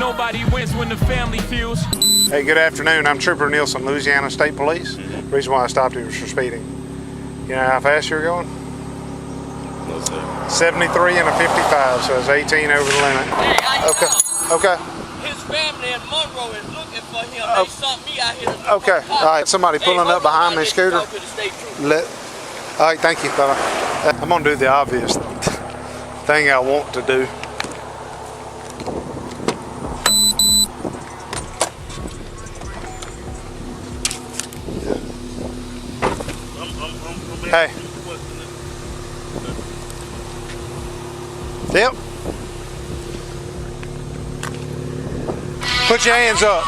nobody wins when the family feels. Hey, good afternoon. I'm Trooper Nielsen, Louisiana State Police. Reason why I stopped you was for speeding. You know how fast you were going? No, sir. 73 and a 55, so it's 18 over the limit. Hey, Okay. his family in Monroe is looking for him. They sent me out here to look Okay. for All right. Somebody pulling up behind me, scooter. Talk to the state trooper. All right. Thank you, fella. I'm gonna do the obvious thing I want to do. Hey. Yep. Put your hands up.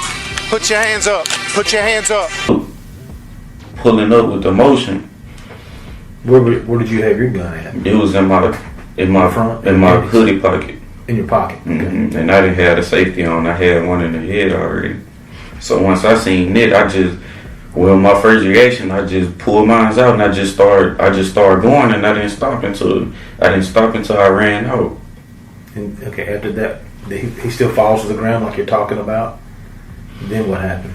Put your hands up. Put your hands up. Pulling up with the motion. Where did you have your gun at? It was in my front? in my hoodie pocket. In your pocket. Okay. Mm-hmm. And I didn't have the safety on. I had one in the head already. So once I seen it, my first reaction, I just pulled mine out and I just started going, and I didn't stop until I ran out. And okay, after that, he still falls to the ground like you're talking about. Then what happened?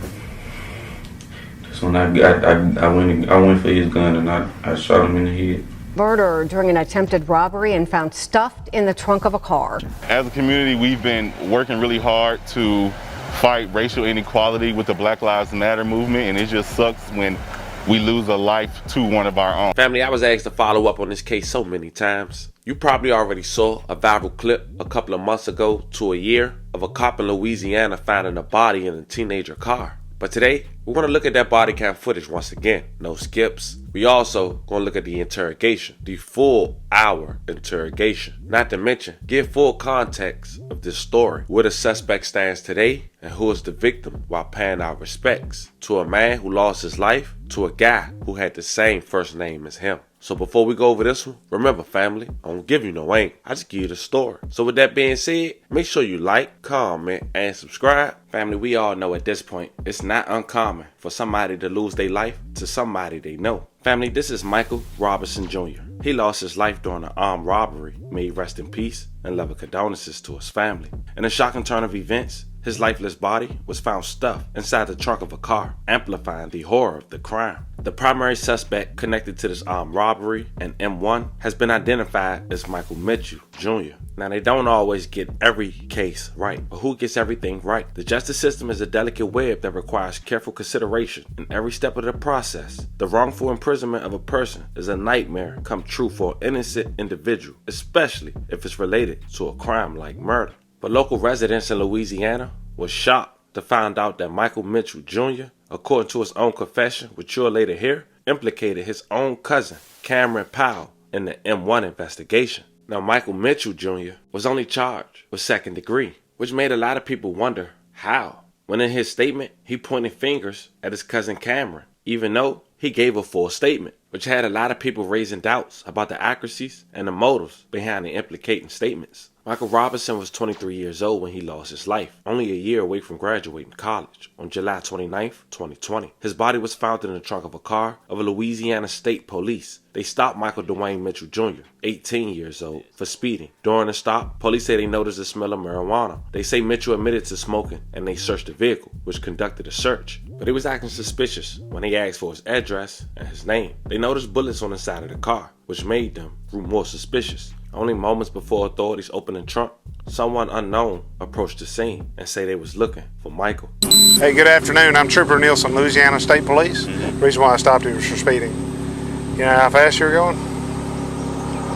That's when I went for his gun and I shot him in the head. Murder during an attempted robbery and found stuffed in the trunk of a car. As a community, we've been working really hard to fight racial inequality with the Black Lives Matter movement, and it just sucks when we lose a life to one of our own. Family, I was asked to follow up on this case so many times. You probably already saw a viral clip a couple of months ago to a year of a cop in Louisiana finding a body in a teenager car. But today, we're going to look at that body cam footage once again. No skips. We also going to look at the interrogation, the full hour interrogation. Not to mention, give full context of this story, where the suspect stands today, and who is the victim, while paying our respects to a man who lost his life to a guy who had the same first name as him. So before we go over this one, remember family, I don't give you no ain't. I just give you the story. So with that being said, make sure you like, comment, and subscribe. Family, we all know at this point, it's not uncommon for somebody to lose their life to somebody they know. Family, this is Michael Robinson Jr. He lost his life during an armed robbery. May he rest in peace and love and condolences to his family. In a shocking turn of events, his lifeless body was found stuffed inside the trunk of a car, amplifying the horror of the crime. The primary suspect connected to this armed robbery and M1 has been identified as Michael Mitchell Jr. Now, they don't always get every case right, but who gets everything right? The justice system is a delicate web that requires careful consideration in every step of the process. The wrongful imprisonment of a person is a nightmare come true for an innocent individual, especially if it's related to a crime like murder. But local residents in Louisiana were shocked to find out that Michael Mitchell Jr., according to his own confession, which you'll later hear, implicated his own cousin, Cameron Powell, in the M1 investigation. Now, Michael Mitchell Jr. was only charged with second degree, which made a lot of people wonder how. When in his statement, he pointed fingers at his cousin Cameron, even though he gave a full statement, which had a lot of people raising doubts about the accuracies and the motives behind the implicating statements. Michael Robinson was 23 years old when he lost his life, only a year away from graduating college, on July 29th, 2020. His body was found in the trunk of a car of a Louisiana State Police. They stopped Michael Dwayne Mitchell Jr., 18 years old, for speeding. During the stop, police say they noticed the smell of marijuana. They say Mitchell admitted to smoking, and they searched the vehicle, which conducted a search. But he was acting suspicious when they asked for his address and his name. They noticed bullets on the side of the car, which made them more suspicious. Only moments before authorities opened the trunk, someone unknown approached the scene and say they was looking for Michael. Hey, good afternoon. I'm Trooper Nielsen, Louisiana State Police. Reason why I stopped you was for speeding. You know how fast you were going?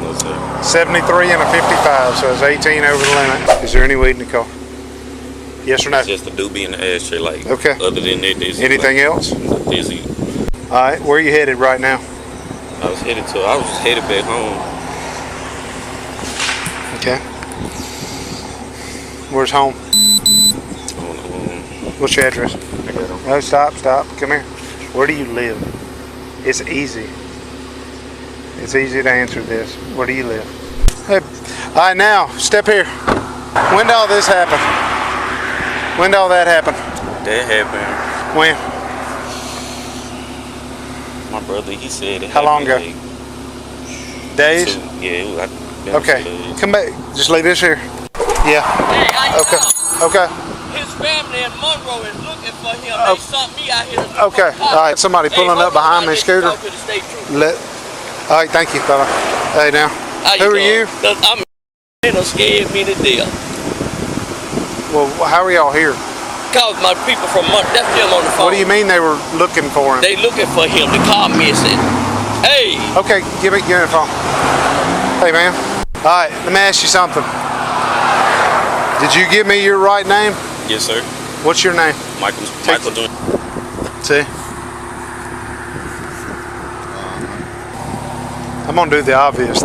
No, sir. 73 and a 55, so it's 18 over the limit. Is there any weed in the car? Yes or no? It's just a doobie in the ashtray, like. Okay. Other than that, there's anything else? Dizzy. All right, where are you headed right now? I was headed back home. Okay. Where's home? What's your address? I got him. No, stop. Come here. Where do you live? It's easy. It's easy to answer this. Where do you live? Hey, all right, now, step here. When did all this happen? When did all that happen? That happened. When? My brother, he said it. How long ago? Like Days? Yeah, Okay. Come back. Just leave this here. Yeah. Hey, how you Okay. doing? Okay. His family in Monroe is looking for him. They sent me out here to look Okay. for All right. Somebody pulling up behind me, scooter. Talk to the state trooper. All right. Thank you, fella. Hey, now. Who are you? They done scared me to death. Well, how are y'all here? Cause my people from Monroe, that's them on the phone. What do you mean they were looking for him? They looking for him. The car missing. Hey. Okay. Give me a phone. Hey, man. All right. Let me ask you something. Did you give me your right name? Yes, sir. What's your name? Michael Jr. See? I'm gonna do the obvious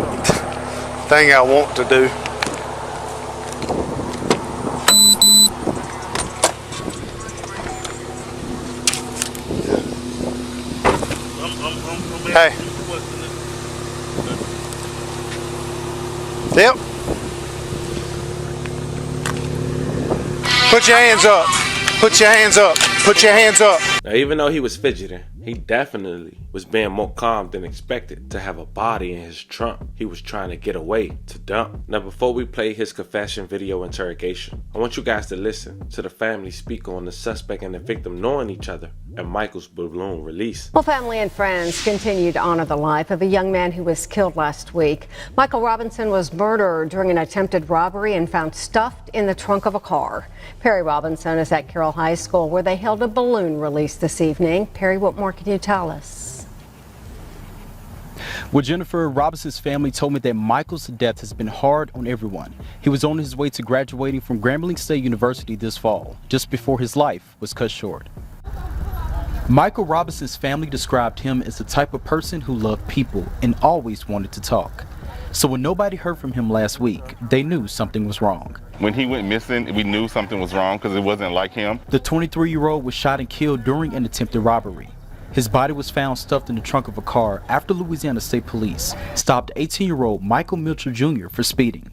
thing I want to do. Hey. Yep. Put your hands up. Put your hands up. Put your hands up. Now, even though he was fidgeting, he definitely was being more calm than expected to have a body in his trunk he was trying to get away to dump. Now, before we play his confession video interrogation, I want you guys to listen to the family speak on the suspect and the victim knowing each other and Michael's balloon release. Well, family and friends continue to honor the life of a young man who was killed last week. Michael Robinson was murdered during an attempted robbery and found stuffed in the trunk of a car. Perry Robinson is at Carroll High School where they held a balloon release this evening. Perry, what more can you tell us? Well, Jennifer, Robinson's family told me that Michael's death has been hard on everyone. He was on his way to graduating from Grambling State University this fall, just before his life was cut short. Michael Robinson's family described him as the type of person who loved people and always wanted to talk. So when nobody heard from him last week, they knew something was wrong. When he went missing, we knew something was wrong because it wasn't like him. The 23-year-old was shot and killed during an attempted robbery. His body was found stuffed in the trunk of a car after Louisiana State Police stopped 18-year-old Michael Mitchell Jr. for speeding.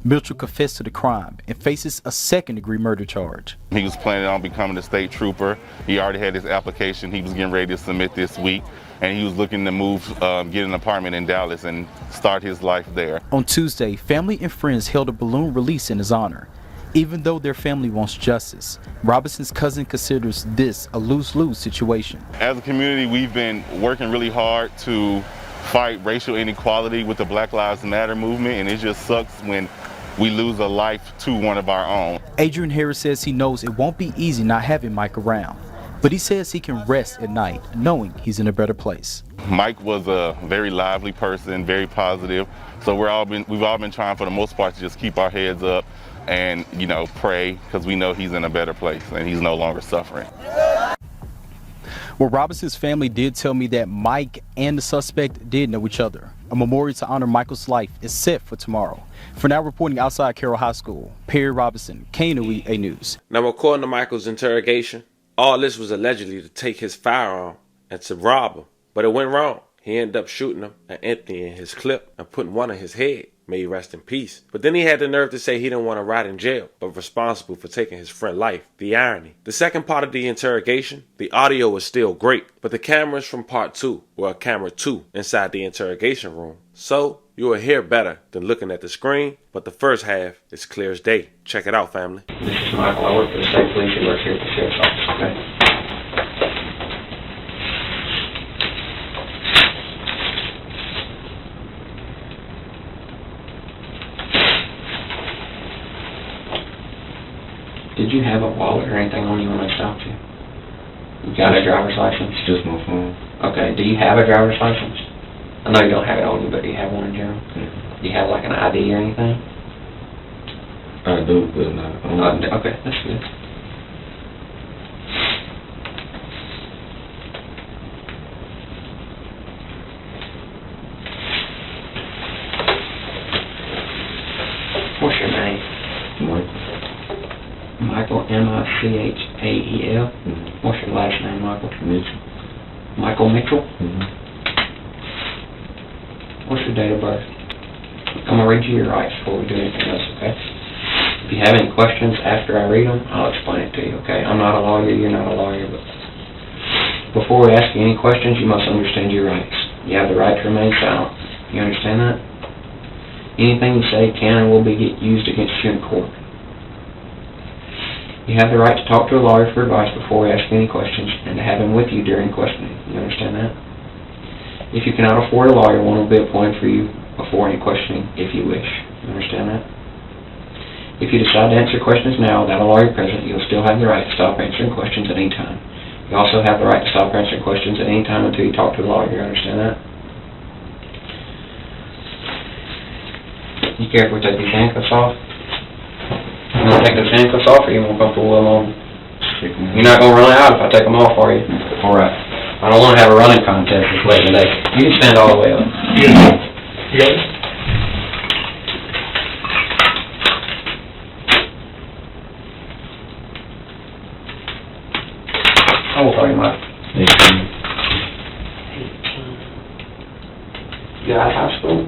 Mitchell confessed to the crime and faces a second-degree murder charge. He was planning on becoming a state trooper. He already had his application he was getting ready to submit this week, and he was looking to move, get an apartment in Dallas and start his life there. On Tuesday, family and friends held a balloon release in his honor. Even though their family wants justice, Robinson's cousin considers this a lose-lose situation. As a community, we've been working really hard to fight racial inequality with the Black Lives Matter movement, and it just sucks when we lose a life to one of our own. Adrian Harris says he knows it won't be easy not having Mike around, but he says he can rest at night knowing he's in a better place. Mike was a very lively person, very positive, so we've all been trying for the most part to just keep our heads up and, you know, pray, because we know he's in a better place and he's no longer suffering. Well, Robinson's family did tell me that Mike and the suspect did know each other. A memorial to honor Michael's life is set for tomorrow. For now, reporting outside Carroll High School, Perry Robinson, KNOE News. Now, according to Michael's interrogation, all this was allegedly to take his firearm and to rob him, but it went wrong. He ended up shooting him and emptying his clip and putting one in his head. May he rest in peace. But then he had the nerve to say he didn't want to rot in jail, but responsible for taking his friend's life. The irony. The second part of the interrogation, the audio was still great, but the cameras from part 2 were a camera 2 inside the interrogation room. So you will hear better than looking at the screen, but the first half is clear as day. Check it out, family. This is Michael. I work for the state police. He works here at the sheriff's office, okay? Did you have a wallet or anything on you when I stopped you? You got a driver's license? Just my phone. Okay, do you have a driver's license? I know you don't have it on you, but do you have one in general? Yeah. Do you have like an ID or anything? I do, but not. Okay, that's good. What's your name? Michael. Michael, M-I-C-H-A-E-L. Mm-hmm. What's your last name, Michael? Mitchell. Michael Mitchell? Mm-hmm. What's your date of birth? I'm going to read you your rights before we do anything else, okay? If you have any questions after I read them, I'll explain it to you, okay? I'm not a lawyer, you're not a lawyer, but before we ask you any questions, you must understand your rights. You have the right to remain silent. You understand that? Anything you say can and will be used against you in court. You have the right to talk to a lawyer for advice before asking any questions and to have him with you during questioning. You understand that? If you cannot afford a lawyer, one will be appointed for you before any questioning if you wish. You understand that? If you decide to answer questions now without a lawyer present, you'll still have the right to stop answering questions at any time. You also have the right to stop answering questions at any time until you talk to a lawyer. You understand that? You care if we take these handcuffs off? You want to take those handcuffs off, or you want to come full along? You're not going to run out if I take them off, are you? All right. I don't want to have a running contest this late in the day. You can stand all the way up. You got it? How old are you, Mike? 18. You out of high school?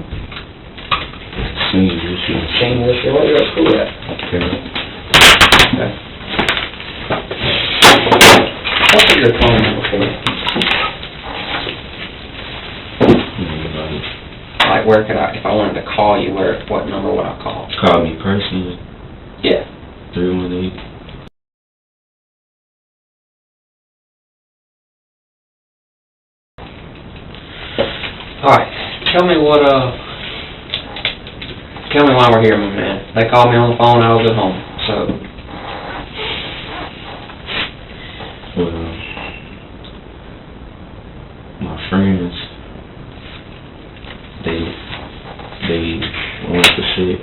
Senior this year. Senior this year. Where are you at school at? Okay. Okay. What's your phone number for me? Like, where could I, if I wanted to call you, what number would I call? Call me personally. Yeah. 318. Alright. Tell me why we're here, my man. They called me on the phone, I was at home, so. Well, my friends, they want to sit.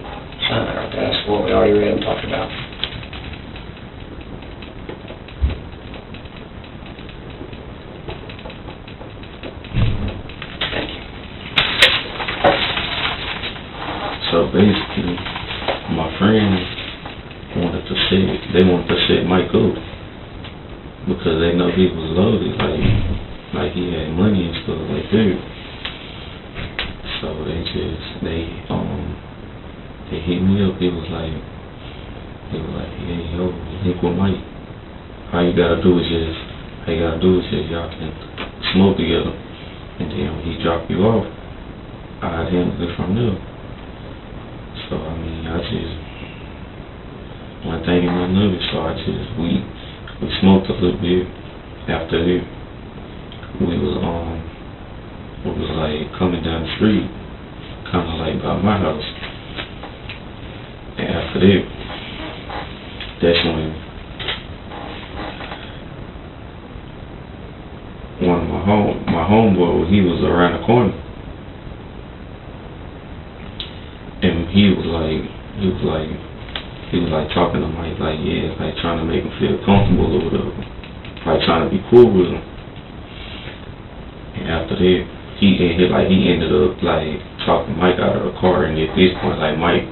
Sign that right there. That's what we already read and talked about. Thank you. So basically, my friends wanted to set Mike up because they know he was loaded, like he had money and stuff like that. So they hit me up. They was like, hey, yo, link with Mike. All you gotta do is just y'all can smoke together, and then when he drop you off, I'd handle it from there. So I mean, one thing and another. So we smoked a little bit. After that, we was like coming down the street, kind of like by my house. And after that, that's when one of my homeboy, he was around the corner, and he was like talking to Mike, like, yeah, like trying to make him feel comfortable or whatever, like trying to be cool with him. And after that, he ended up like talking Mike out of the car, and at this point, like Mike,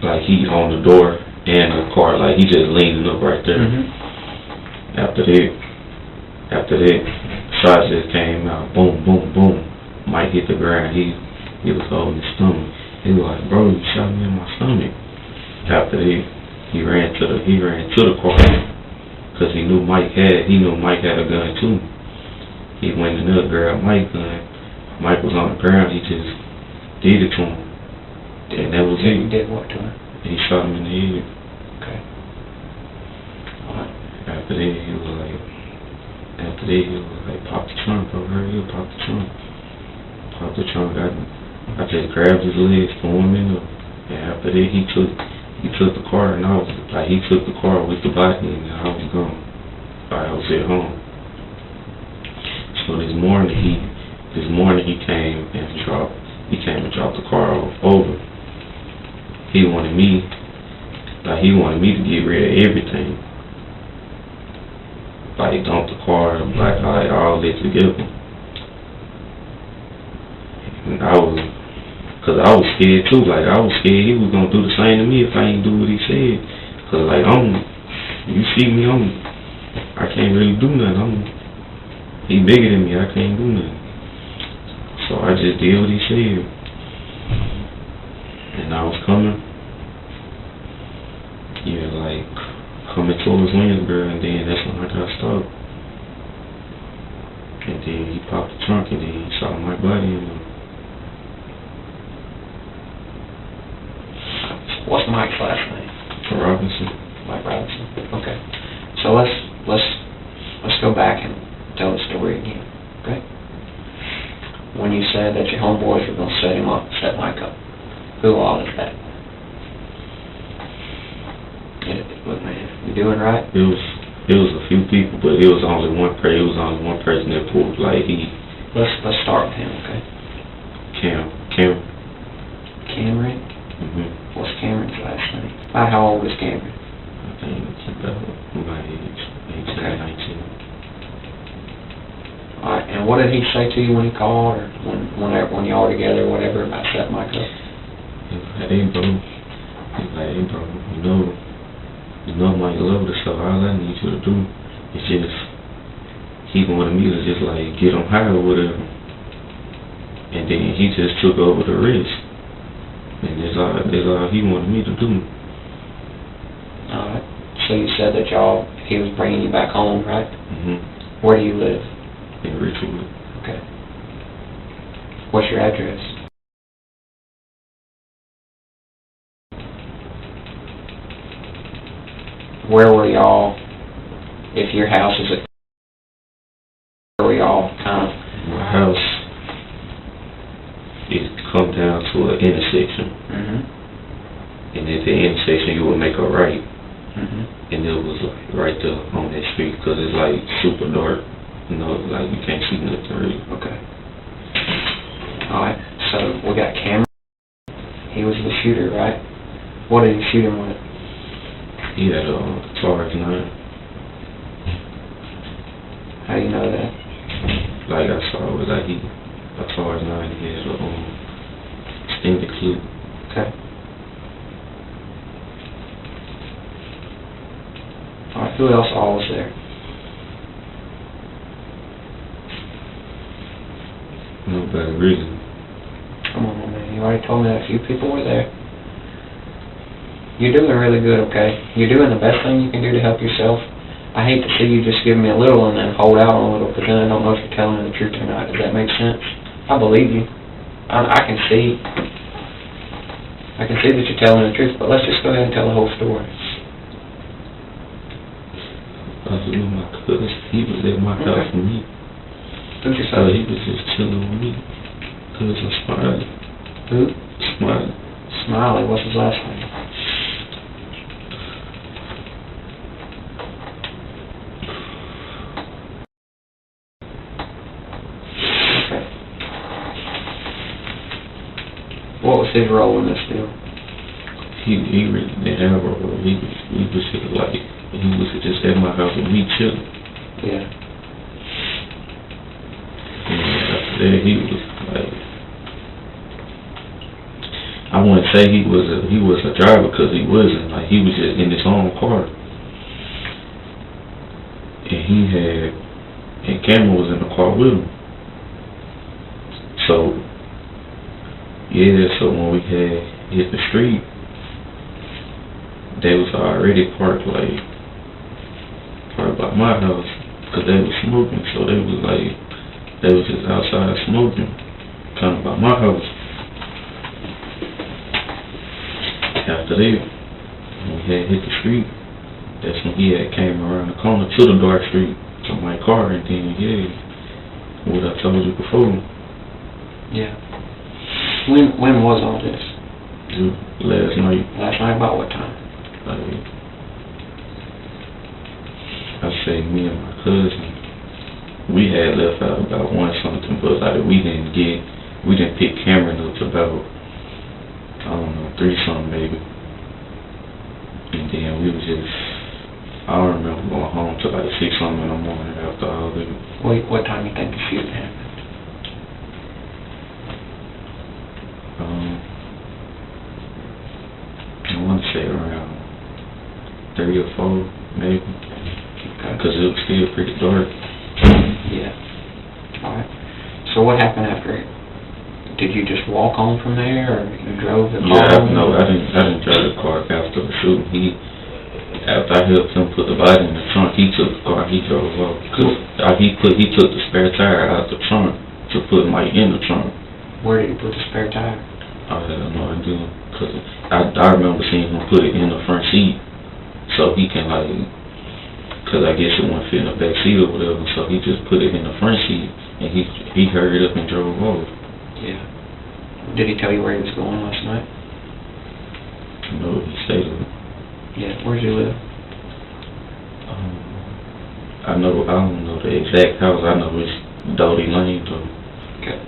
like he's on the door and the car, like he just leaning up right there. Mm-hmm. After that, shots just came out, boom, boom, boom. Mike hit the ground. He was holding his stomach. He was like, bro, you shot me in my stomach. After that, he ran to the car because he knew Mike had a gun too. He went in there, grabbed Mike's gun. Mike was on the ground. He just did it to him. And that was it. He did what to him? He shot him in the head. Okay. Alright. After that, he was like, pop the trunk, bro, hurry up, pop the trunk. Pop the trunk. I just grabbed his legs, threw him in there. And after that, he took the car, and he took the car with the body, and I was gone. I was at home. So this morning he came and dropped the car over. He wanted me to get rid of everything. Like dump the car, like all that together. And I was scared too. Like I was scared he was gonna do the same to me if I ain't do what he said. Cause like you see me, I can't really do nothing. He bigger than me. I can't do nothing. So I just did what he said. And I was coming towards Williamsburg, and then that's when I got stopped. And then he popped the trunk, and then he shot my body in there. What's Mike's last name? Robinson. Mike Robinson. Okay. So let's go back and tell the story again. Okay. When you said that your homeboys were gonna set him up, set Mike up, who all is that? Look, man, you doing right? It was a few people, but it was only one person. It was only one person that pulled. Like Let's start with him, okay? Cameron. Cameron. What's Cameron's last name? About how old is Cameron? I think it's about my age, 18, 19. All right. And what did he say to you when he called, or when y'all were together, or whatever, about setting Mike up? Hey, bro. You know Mike love this stuff. All I need you to do is just, he wanted me to just like get him high or whatever. And then he just took over the rest. And that's all he wanted me to do. Alright. So you said that he was bringing you back home, right? Mm-hmm. Where do you live? In Richwood. Okay. What's your address? Where were y'all, if your house is at, where were y'all kind of? My house, it come down to an intersection. And at the intersection you would make a right. And it was right there on that street, because it's like super dark. You know, like you can't see nothing really. Okay. Alright, so we got Cameron. He was the shooter, right? What did he shoot him with? He had a Taurus 9. How do you know that? Like I saw, it was like a Taurus 9, he had a extended clip. Okay. Alright, who else all was there? Nobody really. Come on, man, you already told me that a few people were there. You're doing really good, okay? You're doing the best thing you can do to help yourself. I hate to see you just give me a little and then hold out on a little, because then I don't know if you're telling the truth or not. Does that make sense? I believe you. I can see that you're telling the truth, but let's just go ahead and tell the whole story. I was with my cousin. He was at my house with me. Who's your So son? he was just chilling with me. Cousin Smiley. Who? Smiley. Smiley. What's his last name? What was his role in this deal? He really didn't have a role. He was just like, he was just at my house with me chilling. Yeah. And after that, he was like, I wouldn't say he was a driver, because he wasn't. Like, he was just in his own car. And Cameron was in the car with him. So when we had hit the street, they was already parked by my house, because they was smoking. So they was just outside smoking, kind of by my house. After that, when we had hit the street, that's when he had came around the corner to the dark street to my car, and then what I told you before. Yeah. When was all this? Last night. Last night, about what time? I say me and my cousin, we had left out about 1-something, but like we didn't pick Cameron up to about, I don't know, 3-something maybe. And then we was just, I don't remember going home till like 6-something in the morning after all that. What time you think the shooting happened? I want to say around 3 or 4, maybe. Okay. Because it was still pretty dark. Yeah. Alright. So what happened after it? Did you just walk home from there, or you drove the car? Yeah, no, I didn't drive the car after the shooting. After I helped him put the body in the trunk, he took the car, he drove off. He took the spare tire out the trunk to put Mike in the trunk. Where did he put the spare tire? I had no idea, because I remember seeing him put it in the front seat so he can like, cause I guess it wouldn't fit in the back seat or whatever. So he just put it in the front seat and he hurried up and drove off. Yeah. Did he tell you where he was going last night? No, he stayed with. Yeah. Where does he live? I don't know the exact house. I know it's Doty Lane though. Okay.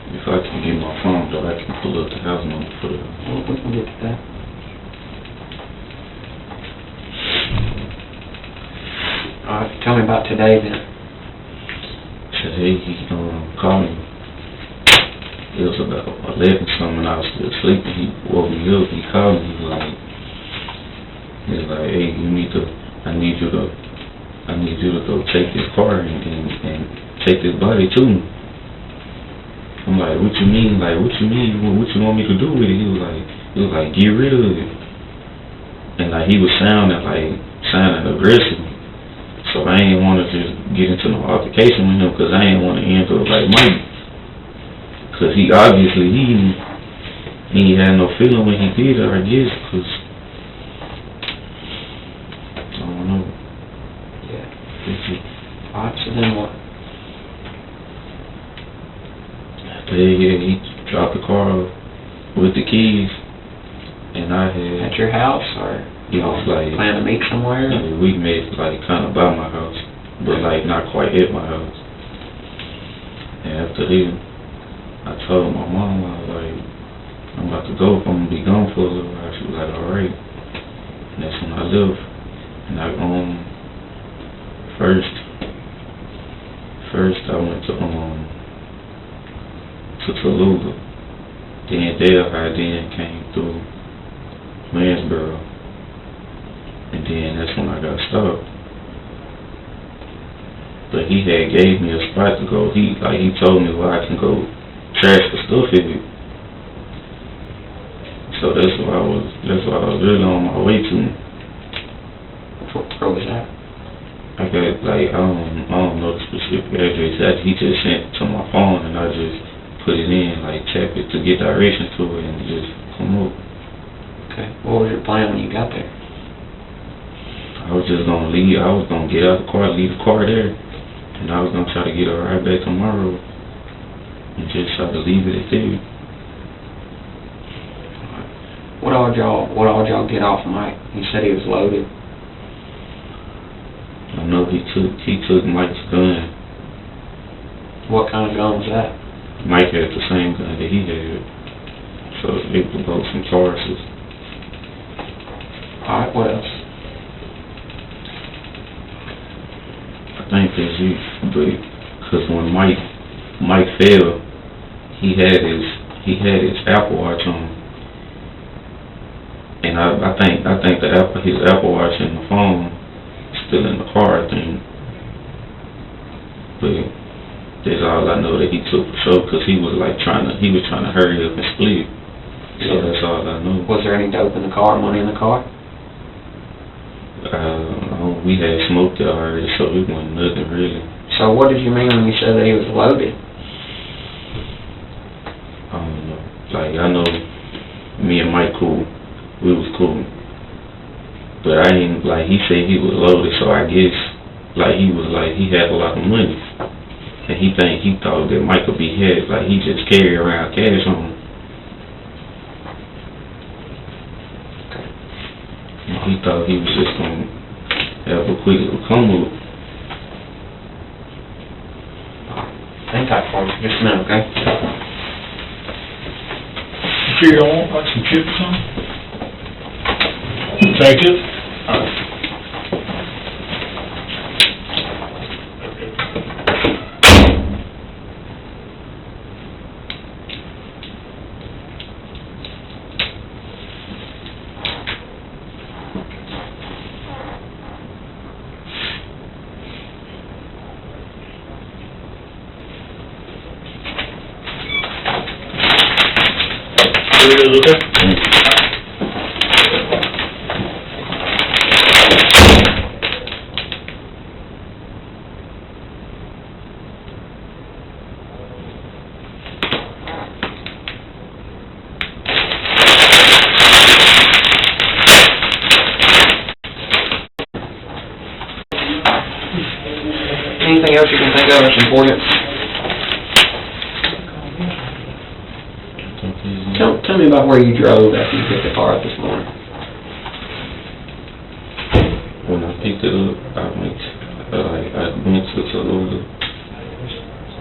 If I can get my phone though, I can pull up the house number for it. Well, we can get to that. Alright, tell me about today then. Today he called me. It was about 11 something. I was still sleeping. He woke me up. He called me. He was like, hey, I need you to go take this car and take this body to me. I'm like, what you mean? Like, what you mean? What you want me to do with it? He was like, get rid of it. And like, he was sounding aggressive. So I ain't want to just get into no altercation with him because I ain't want to end up like Mike. Because he obviously, he had no feeling when he did it, I guess, because, I don't know. Yeah. Alright, so then what? He dropped the car off with the keys, and I had... At your house, or it was like... plan to meet somewhere? Yeah, we met, like, kind of by my house, but, like, not quite at my house. And after leaving, I told my mom, I was like, I'm about to go, I'm going to be gone for a little while. She was like, alright. And that's when I left. And I, first I went to Tallulah. Then Delhi then came through Lansboro. And then that's when I got stopped. But he had gave me a spot to go. He told me where I can go trash the stuff in it. So that's what I was really on my way to. Where was that? I got I don't know the specific address. He just sent it to my phone and I just put it in, tap it to get directions to it and just come up. Okay. What was your plan when you got there? I was just gonna leave. I was gonna get out the car, leave the car there, and I was gonna try to get a ride back tomorrow and just try to leave it at there. What all y'all get off Mike? He said he was loaded. I know he took Mike's gun. What kind of gun was that? Mike had the same gun that he had. So they were both some Tauruses. Alright, what else? I think that's it. Because when Mike fell, he had his Apple Watch on. And I think his Apple Watch and the phone still in the car, I think. But that's all I know that he took for sure, because he was trying to hurry up and split. So that's all I know. Was there any dope in the car, money in the car? We had smoked it already, so it wasn't nothing really. So what did you mean when you said that he was loaded? I don't know. I know me and Mike cool. We was cool. But I ain't, he said he was loaded, so I guess, he had a lot of money. And he thought that Mike could be had, he just carried around cash on him. And he thought he was just going to have a quick little come up. Hang tight for me, just a minute, okay? You sure you don't want some chips or something? Take it? Okay. anything else you can think of that's important? Tell me about where you drove after you picked the car up this morning. When I picked it up, I went to Tallulah.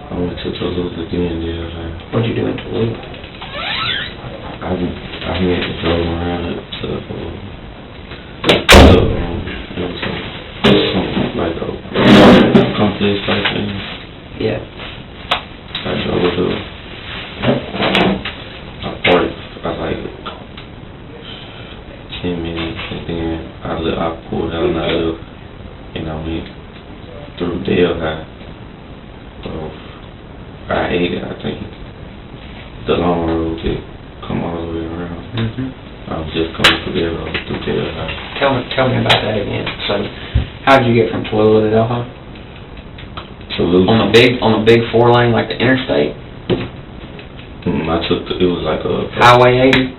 I went to Tallulah again there. What'd you do in Tallulah? I went and drove around it to it was something like a complex type thing. Yeah. I drove to I parked for like 10 minutes and then I pulled out and I left and I went through Delhi. So I ate it, I think. The long road to come all the way around. I was just coming through there through Delhi. Tell me about that again. So, how did you get from Tallulah to Delhi? Tallulah. On the big 4-lane, like the interstate? It was like a Highway 80?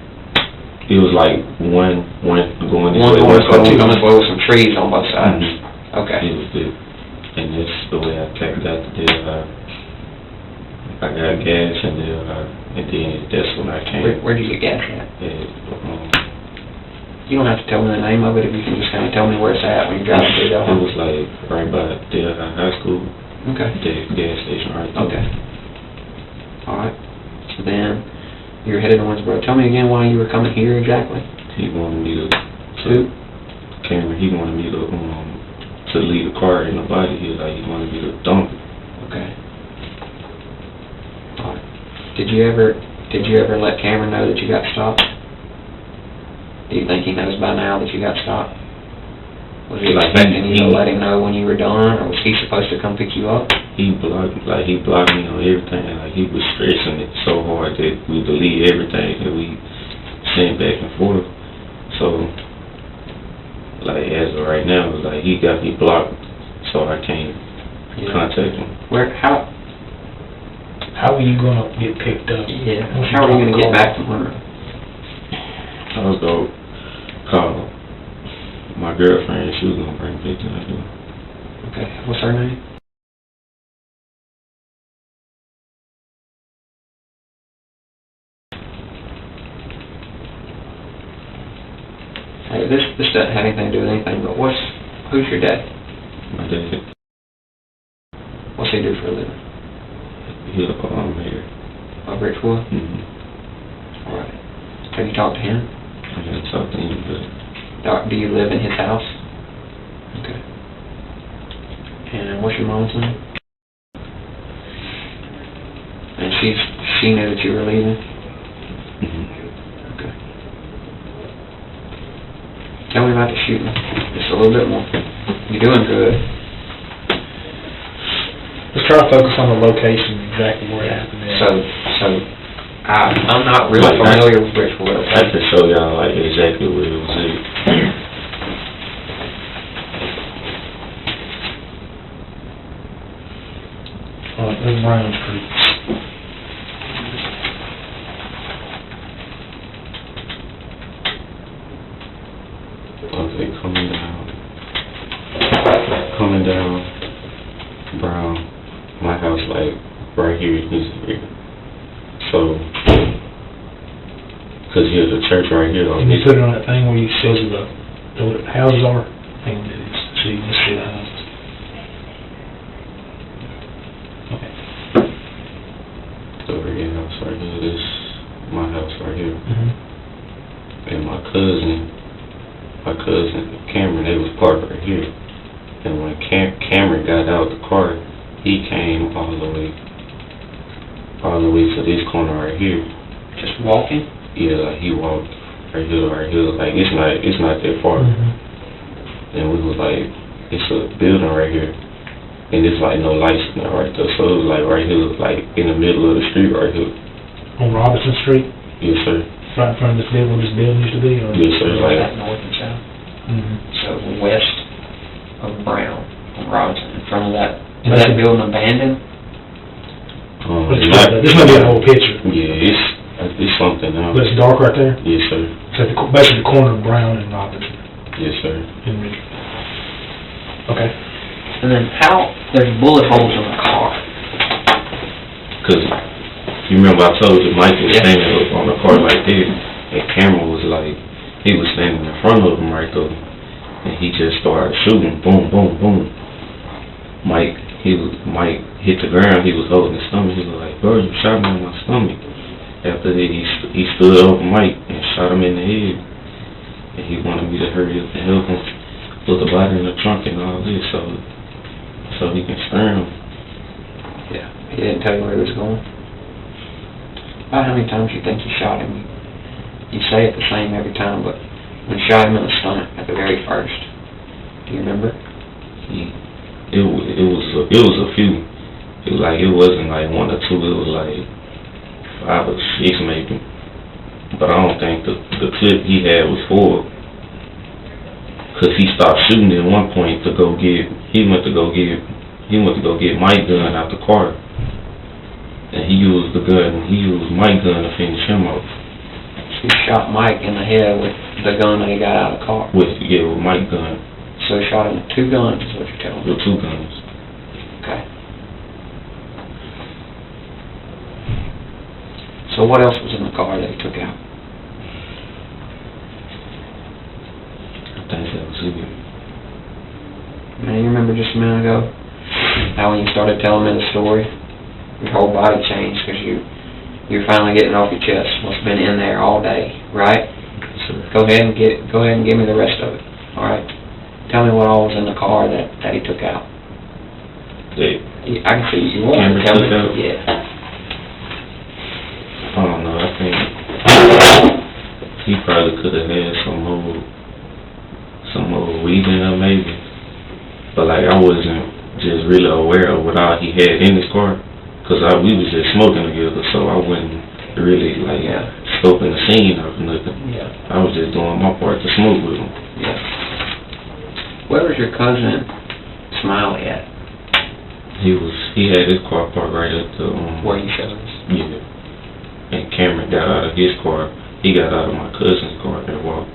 It was like one going this one way. One going this way with some trees on both sides. Okay. It was good. And that's the way I got to Delhi. I got gas in Delhi, and then that's when I came. Where did you get gas at? You don't have to tell me the name of it if you can just kind of tell me where it's at when you're driving through Delhi. It was like right by Delhi High School. Okay. The gas station right there. Okay. Alright. So then, you're headed to Winsboro. Tell me again why you were coming here exactly. He wanted me to Cameron, he wanted me to leave the car in the body. He wanted me to dump it. Okay. Alright. Did you ever let Cameron know that you got stopped? Do you think he knows by now that you got stopped? Was he expecting you to let him know when you were done, or was he supposed to come pick you up? He blocked me on everything. Like, he was stressing it so hard that we delete everything that we sent back and forth. So, like, as of right now, it's like he got me blocked, so I can't contact him. How are you gonna get picked up? Yeah. How are you gonna get back to Monroe? I was gonna call my girlfriend. She was gonna bring me to her. Okay. What's her name? Hey, this doesn't have anything to do with anything, but who's your dad? My dad. What's he do for a living? He's here. Of Richwood? Alright. Have you talked to him? I haven't talked to him, but... Do you live in his house? Okay. And what's your mom's name? And she knew that you were leaving? Okay. Tell me about the shooting. Just a little bit more. You're doing good. Let's try to focus on the location, exactly where it happened. I'm not really familiar with Richwood. I have to show y'all like exactly where it was at. There's Brown Street. Okay, coming down Brown. My house like right here, so, cause here's a church right here. Can you put it on that thing where you shows you the houses are? Hang on, so you can see the houses. Okay. Over here, house right here. This my house right here. And my cousin Cameron, they was parked right here. And when Cameron got out the car, he came all the way to this corner right here. Just walking? Yeah, like he walked right here. Like it's not that far. And we was like, it's a building right here, and it's like no lights in there right there. So it was like right here, like in the middle of the street right here. On Robinson Street? Yes, sir. Right in front of this building where this building used to be? Or yes, sir. Like north and south. So west of Brown on Robinson, in front of that. Is that building abandoned? This might be an old picture. Yeah, it's something else. But it's dark right there? Yes, sir. So basically the corner of Brown and Robinson. Yes, sir. In Richmond. Okay. And then how, there's bullet holes in the car. Cause you remember I told you Mike was standing up on the car like this, and Cameron was like, he was standing in front of him right there, and he just started shooting, boom, boom, boom. Mike hit the ground, he was holding his stomach, he was like, bro, you shot me in my stomach. After that, he stood over Mike and shot him in the head, and he wanted me to hurry up and help him put the body in the trunk and all this, so he can stir him. Yeah. He didn't tell you where he was going? About how many times you think you shot him? You say it the same every time, but when you shot him in the stomach at the very first, do you remember? It was a few. It wasn't like 1 or 2. It was like 5 or 6 maybe. But I don't think the clip he had was full. Cause he stopped shooting at one point to go get. He went to go get Mike's gun out the car. And he used Mike's gun to finish him off. He shot Mike in the head with the gun that he got out of the car. With Mike's gun. So he shot him with 2 guns, is what you're telling me? With 2 guns. Okay. So what else was in the car that he took out? I think that was it. Now you remember just a minute ago how when you started telling me the story, your whole body changed because you're finally getting off your chest. What's been in there all day, right? Sure. Go ahead and give me the rest of it. All right. Tell me what all was in the car that he took out. I can see you want to tell me. Yeah. I don't know. I think he probably could have had some old weed in there maybe. But like I wasn't just really aware of what all he had in his car. Cause we was just smoking together, so I wasn't really like scoping the scene or nothing. Yeah. I was just doing my part to smoke with him. Yeah. Where was your cousin Smiley at? He had his car parked right at the where you showed us. Yeah. And Cameron got out of his car. He got out of my cousin's car and walked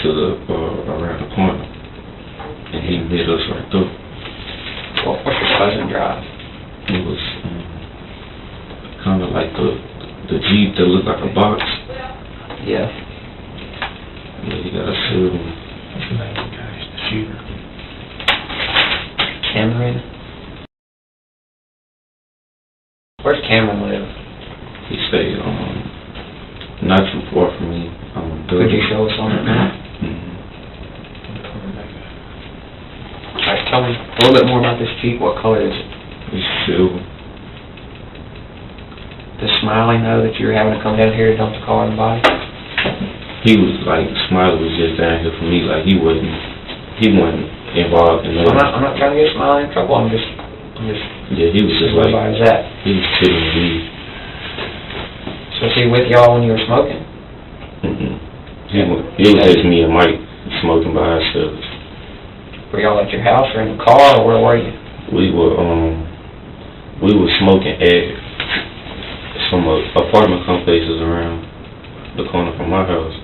to the around the corner, and he met us right there. What's your cousin drive? It was kind of like the Jeep that looked like a box. Yeah. Yeah, he got a suit. What's the name of the guy? The shooter. Cameron? Where's Cameron live? He stayed not too far from me. Could you show us on the map? Alright, tell me a little bit more about this Jeep. What color is it? It's silver. Does Smiley know that you're having to come down here to dump the car in the body? He was like, Smiley was just down here for me, like he wasn't involved in that. I'm not trying to get Smiley in trouble, I'm just yeah, he was just like, that. He was sitting with me. So was he with y'all when you were smoking? It was just me and Mike smoking by ourselves. Were y'all at your house or in the car, or where were you? We were smoking at some apartment complexes around the corner from my house.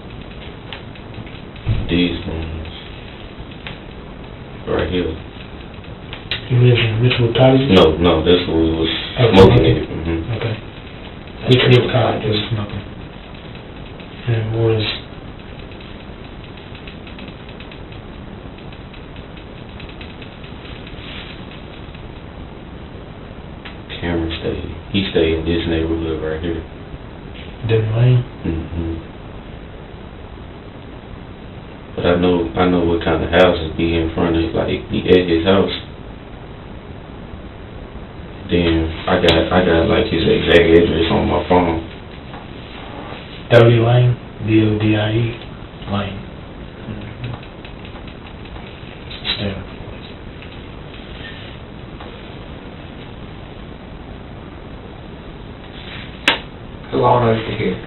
These ones right here. You live in Mitchell Cottage? No, that's where we was smoking at. Okay. Mitchell Cottage was smoking. And was Cameron he stayed in this neighborhood right here. Denton Lane? But I know what kind of houses be in front of, like, be at his house. Then I got like his exact address on my phone. Dodie Lane, D-O-D-I-E Lane. Standard. Who all knows you're here?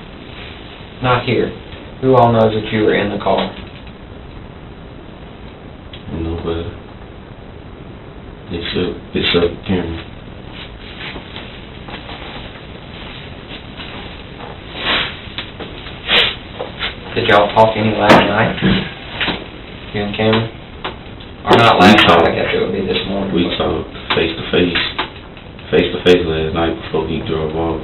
Not here. Who all knows that you were in the car? Nobody. Except Cameron. Did y'all talk any last night? You and Cameron? Or not last night, I guess it would be this morning. We talked face to face last night before he drove off.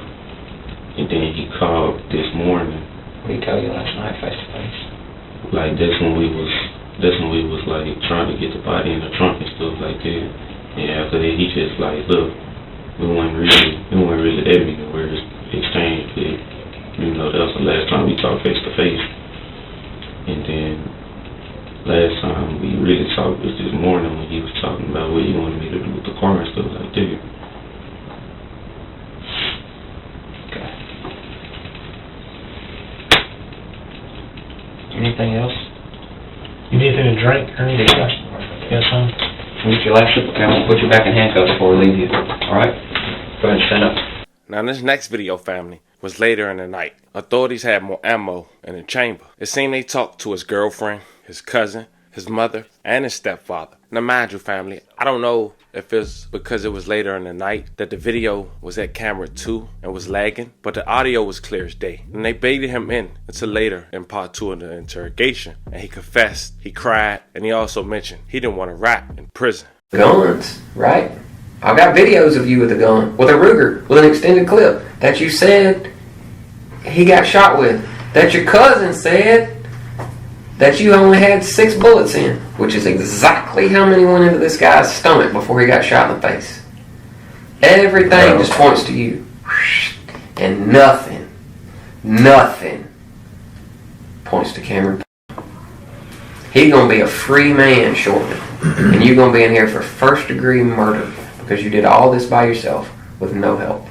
And then he called this morning. What did he tell you last night, face to face? Like that's when we was like trying to get the body in the trunk and stuff like that. And after that he just like, look, we weren't really that big of words exchanged, but you know, that was the last time we talked face to face. And then last time we really talked was this morning when he was talking about what he wanted me to do with the car and stuff like that. Okay. Anything else? You need anything to drink or anything? Yes, son. Get your last sip. Okay, I'm gonna put you back in handcuffs before we leave you. Alright? Go ahead and stand up. Now this next video, family, was later in the night. Authorities had more ammo in the chamber. It seemed they talked to his girlfriend, his cousin, his mother, and his stepfather. Now mind you, family, I don't know if it's because it was later in the night that the video was at camera 2 and was lagging, but the audio was clear as day. And they baited him in until later in part 2 of the interrogation. And he confessed, he cried, and he also mentioned he didn't want to rap in prison. Guns, right? I've got videos of you with a gun, with a Ruger, with an extended clip that you said he got shot with, that your cousin said that you only had 6 bullets in, which is exactly how many went into this guy's stomach before he got shot in the face. Everything just points to you. And nothing points to Cameron. He's going to be a free man shortly. And you're going to be in here for first-degree murder because you did all this by yourself with no help.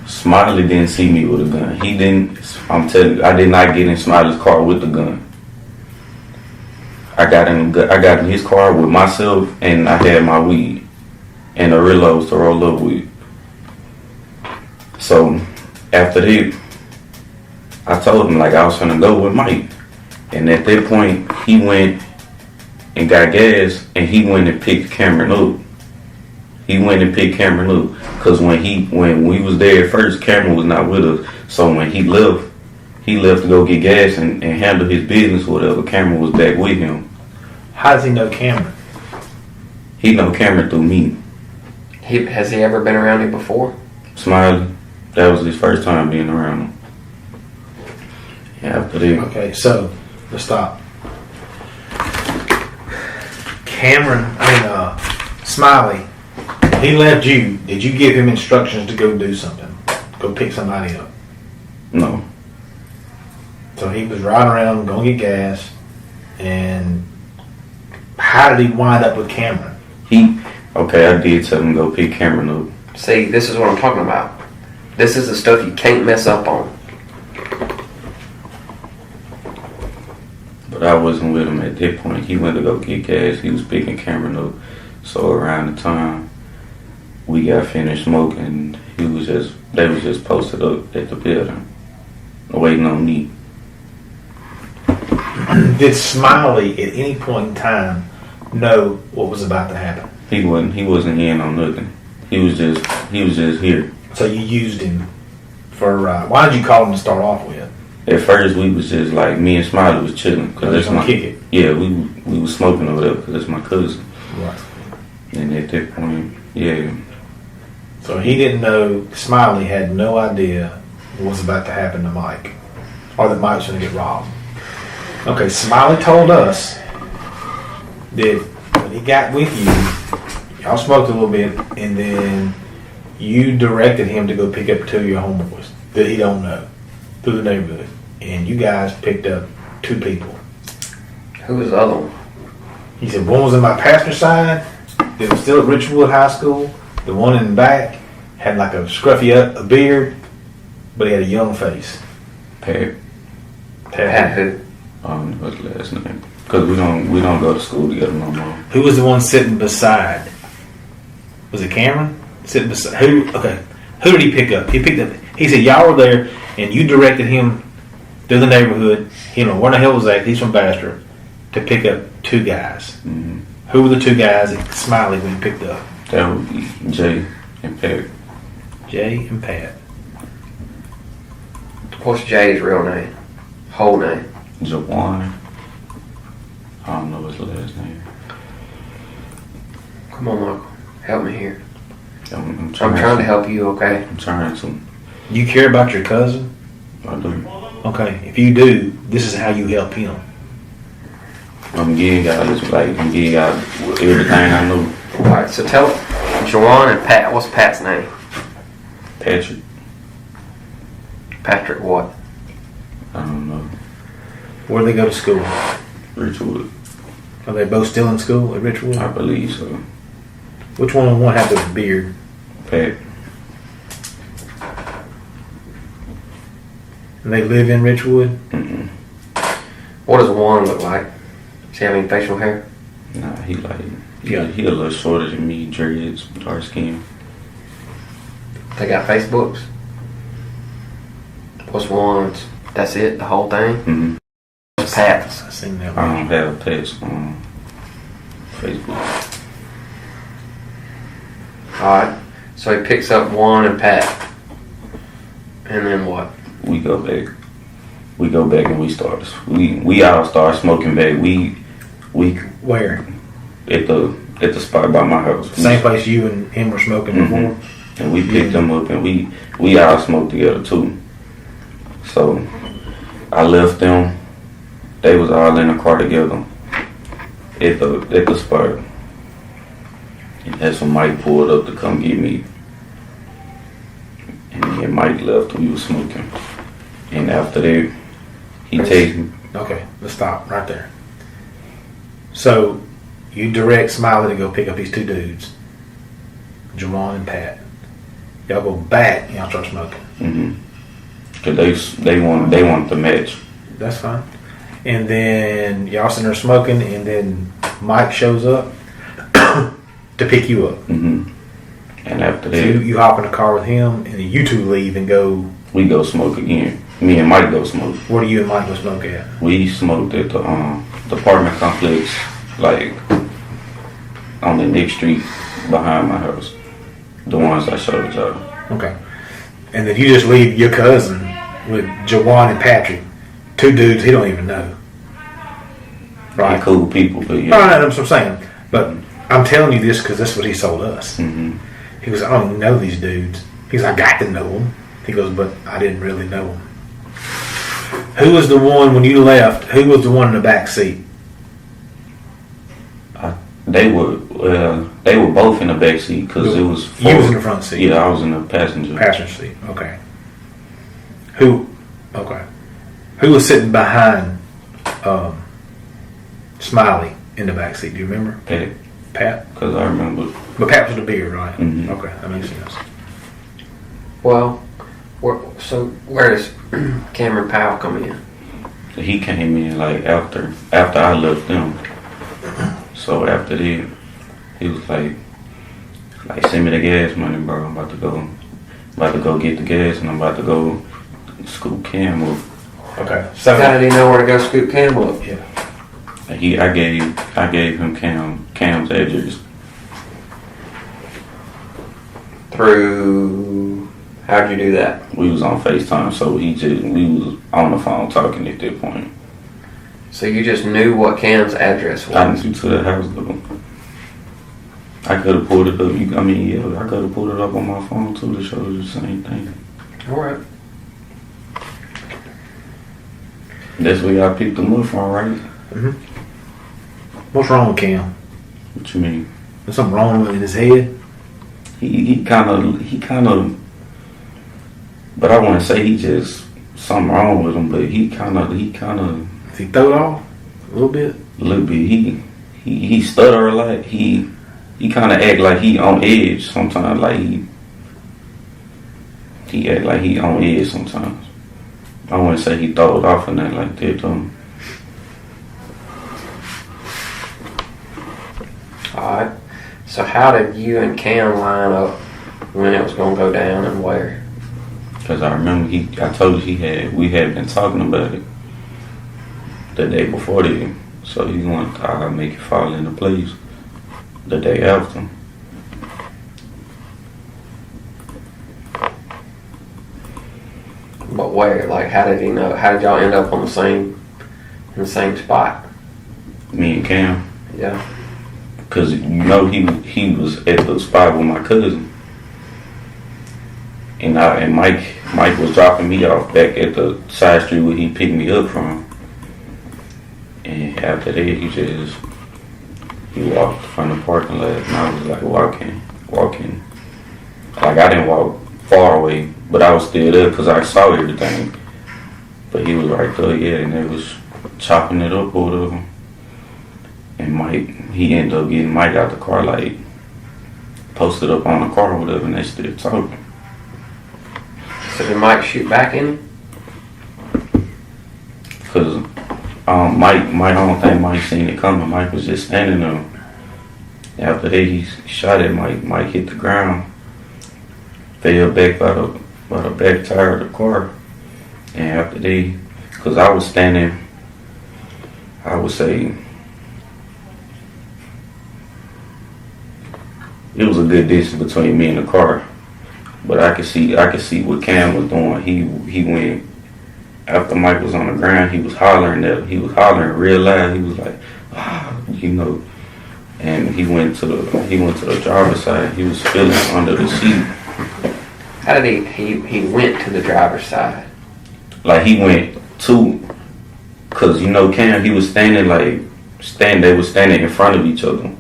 Smiley didn't see me with a gun. He didn't. I'm telling you, I did not get in Smiley's car with the gun. I got in his car with myself, and I had my weed and the reloads to roll up with. So after that, I told him like I was finna go with Mike, and at that point he went and got gas, and he went and picked Cameron up. Cause when we was there at first, Cameron was not with us. So when he left to go get gas and handle his business or whatever. Cameron was back with him. How does he know Cameron? He know Cameron through me. Has he ever been around him before? Smiley, that was his first time being around him. After that. Okay, so let's stop. Smiley, he left you. Did you give him instructions to go do something? Go pick somebody up? No. So he was riding around, going to get gas, and how did he wind up with Cameron? I did tell him to go pick Cameron up. See, this is what I'm talking about. This is the stuff you can't mess up on. But I wasn't with him at that point. He went to go get gas. He was picking Cameron up. So around the time we got finished smoking, they was just posted up at the building, waiting on me. Did Smiley at any point in time know what was about to happen? He wasn't in on nothing. He was just here. So you used him for why did you call him to start off with? At first we was just like, me and Smiley was chilling because that's my kick it. Yeah, we was smoking over there because that's my cousin. Right. And at that point, yeah. So he didn't know. Smiley had no idea what was about to happen to Mike, or that Mike was going to get robbed. Okay, Smiley told us that when he got with you, y'all smoked a little bit, and then you directed him to go pick up 2 of your homeboys that he don't know through the neighborhood, and you guys picked up 2 people. Who was the other one? He said one was in my passenger side that was still at Richwood High School. The one in the back had like a scruffy a beard, but he had a young face. Pat who? What's the last name? Because we don't go to school together no more. Who was the one sitting beside? Was it Cameron? Sitting beside who? Okay, who did he pick up? He said y'all were there, and you directed him through the neighborhood. He don't know where the hell was that. He's from Bastrop, to pick up 2 guys. Mm-hmm. Who were the 2 guys that Smiley when he picked up? That would be Jay and Pat. Jay and Pat. What's Jay's real name? Whole name? Jawan. I don't know his last name. Come on, Michael. Help me here. I'm trying to help you, okay? I'm trying to. You care about your cousin? I do. Okay, if you do, this is how you help him. I'm giving y'all everything I know. Alright, so tell Jawan and Pat, what's Pat's name? Patrick. Patrick what? I don't know. Where do they go to school? Richwood. Are they both still in school at Richwood? I believe so. Which one have the beard? Pat. And they live in Richwood? Mm-mm. What does Juan look like? Does he have any facial hair? Nah, he a little shorter than me, dreads, dark skin. They got Facebooks? What's Juan's? That's it, the whole thing? Mm-hmm. What's Pat's? I seen that I one. don't have Pat's on Facebook. Alright, so he picks up Juan and Pat. And then what? We go back and we all start smoking back. We Where? at the spot by my house. Same place you and him were smoking before? And we picked them up and we all smoked together too. So I left them. They was all in the car together at the spot. And that's when Mike pulled up to come get me. And me and Mike left. We was smoking. And after that, he takes me. Okay, let's stop right there. So, you direct Smiley to go pick up these two dudes, Jawan and Pat. Y'all go back and y'all start smoking. Mm-hmm. Cause they want the match. That's fine. And then y'all sitting there smoking, and then Mike shows up to pick you up. Mm-hmm. And after that, so you hop in the car with him, and then you two leave and go. We go smoke again. Me and Mike go smoke. Where do you and Mike go smoke at? We smoked at the apartment complex, like on the next street behind my house. The ones I showed y'all. Okay. And then you just leave your cousin with Jawan and Patrick, two dudes he don't even know. Right? They're cool people, but yeah. No, that's what I'm saying. But I'm telling you this because that's what he sold us. Mm-hmm. He goes, I don't even know these dudes. He goes, I got to know them. He goes, but I didn't really know them. Who was the one when you left? Who was the one in the back seat? They were both in the back seat because it was. You was in the front seat. Yeah, I was in the passenger. Passenger seat. Okay. Who? Okay. Who was sitting behind Smiley in the back seat? Do you remember? Pat. Because I remember. But Pat was the beard, right? Mm-hmm. Okay, that makes sense. Well, where does Cameron Powell come in? He came in like after I left them. So after that, he was like send me the gas money, bro. I'm about to go get the gas, and I'm about to go scoop Cam up. Okay. So how did he know where to go scoop Cam up? Yeah. I gave him Cam's address. Through, how'd you do that? We was on FaceTime, so we was on the phone talking at that point. So you just knew what Cam's address was? I knew to the house though. I could have pulled it up. I could have pulled it up on my phone too to show you the same thing. Alright. That's where y'all picked them up from, right? Mm-hmm. What's wrong with Cam? What you mean? There's something wrong with his head? He kind of, but I wouldn't say he just something wrong with him, but he kind of. Does he throw it off a little bit? A little bit. He stutter a lot. He kind of act like he on edge sometimes. Like he act like he on edge sometimes. I wouldn't say he throw it off or nothing like that. Alright. So how did you and Cam line up when it was going to go down and where? Because I remember I told you we had been talking about it the day before that. So he wanted to make it fall into place the day after. But where? Like, how did he know? How did y'all end up on in the same spot? Me and Cam. Yeah. Cause you know he was at the spot with my cousin, and Mike was dropping me off back at the side street where he picked me up from. And after that, he walked from the parking lot, and I was like walking. Like I didn't walk far away, but I was still there because I saw everything. But he was right there, yeah, and they was chopping it up or whatever. And he ended up getting Mike out the car, like posted up on the car or whatever, and they still talking. So did Mike shoot back in him? Cause Mike, I don't think Mike seen it coming. Mike was just standing there. After that, he shot at Mike. Mike hit the ground, fell back by the back tire of the car. And after that, cause I was standing, I would say it was a good distance between me and the car. But I could see what Cam was doing. He went after Mike was on the ground. He was hollering real loud. He was like, you know. And he went to the driver's side. He was feeling under the seat. How did he went to the driver's side? Like he went to, cause you know Cam, he was they were standing in front of each other.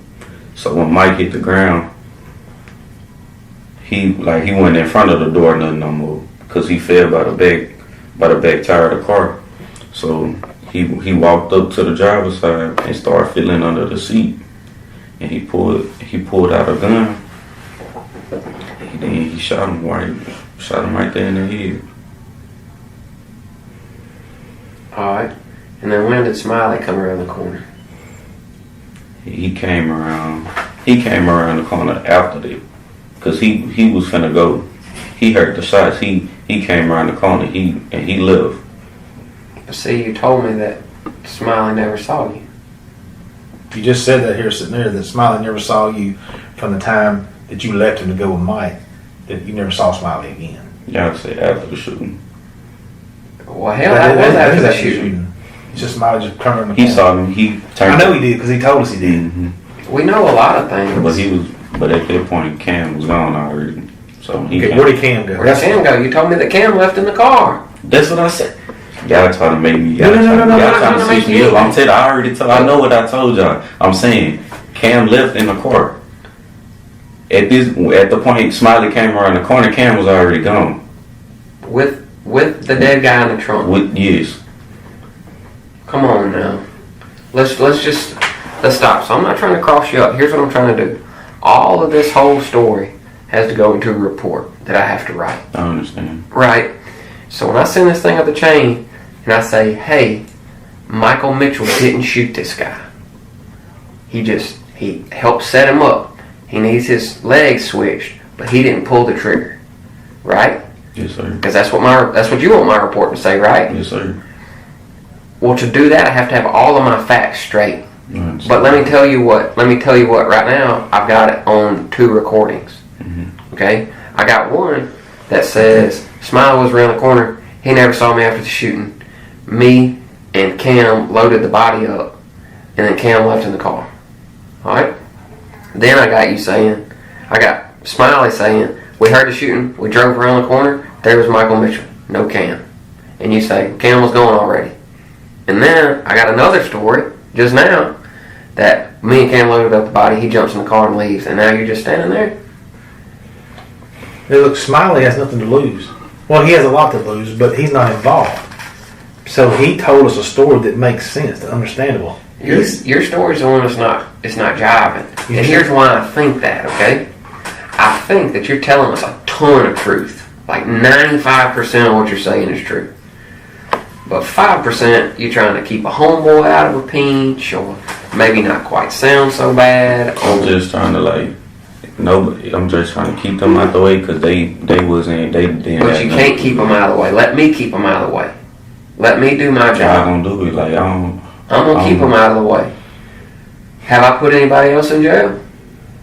So when Mike hit the ground, he went in front of the door, nothing no more, cause he fell by the back tire of the car. So he walked up to the driver's side and started feeling under the seat, and he pulled out a gun. And then he shot him right there in the head. Alright. And then when did Smiley come around the corner? He came around the corner after that. Cause he was finna go. He heard the shots. He came around the corner. He left. See, you told me that Smiley never saw you. You just said that here sitting there, that Smiley never saw you from the time that you left him to go with Mike, that you never saw Smiley again. Yeah, I'd say after the shooting. Well, hell, that was after the shooting. It's just Smiley just turned around the corner. He saw me. He turned. I know he did because he told us he did. Mm-hmm. We know a lot of things. But at that point, Cam was gone already. So where did Cam go? Where did Cam go? You told me that Cam left in the car. That's what I said. Y'all trying to make me. No. Y'all trying to switch me up. I'm telling. I already told. I know what I told y'all. I'm saying Cam left in the car. At the point Smiley came around the corner, Cam was already gone. With the dead guy in the trunk. Yes. Come on now. Let's stop. So I'm not trying to cross you up. Here's what I'm trying to do. All of this whole story has to go into a report that I have to write. I understand. Right. So when I send this thing up the chain and I say, hey, Michael Mitchell didn't shoot this guy. He helped set him up. He needs his legs switched, but he didn't pull the trigger. Right? Yes, sir. Because that's what you want my report to say, right? Yes, sir. Well, to do that, I have to have all of my facts straight. But let me tell you what right now, I've got it on 2 recordings. Mm-hmm. Okay? I got one that says Smiley was around the corner. He never saw me after the shooting. Me and Cam loaded the body up, and then Cam left in the car. Alright? Then I got Smiley saying, we heard the shooting, we drove around the corner, there was Michael Mitchell, no Cam. And you say, Cam was gone already. And then I got another story, just now, that me and Cam loaded up the body, he jumps in the car and leaves, and now you're just standing there? Hey, look, Smiley has nothing to lose. Well, he has a lot to lose, but he's not involved. So he told us a story that makes sense, that's understandable. Your story's the one that's not jiving. And here's why I think that, okay? I think that you're telling us a ton of truth. Like 95% of what you're saying is true. But 5%, you're trying to keep a homeboy out of a pinch, or maybe not quite sound so bad. I'm just trying to I'm just trying to keep them out the way because they wasn't. But you can't keep them out of the way. Let me keep them out of the way. Let me do my job. I'm gonna do it. I'm gonna keep them out of the way. Have I put anybody else in jail?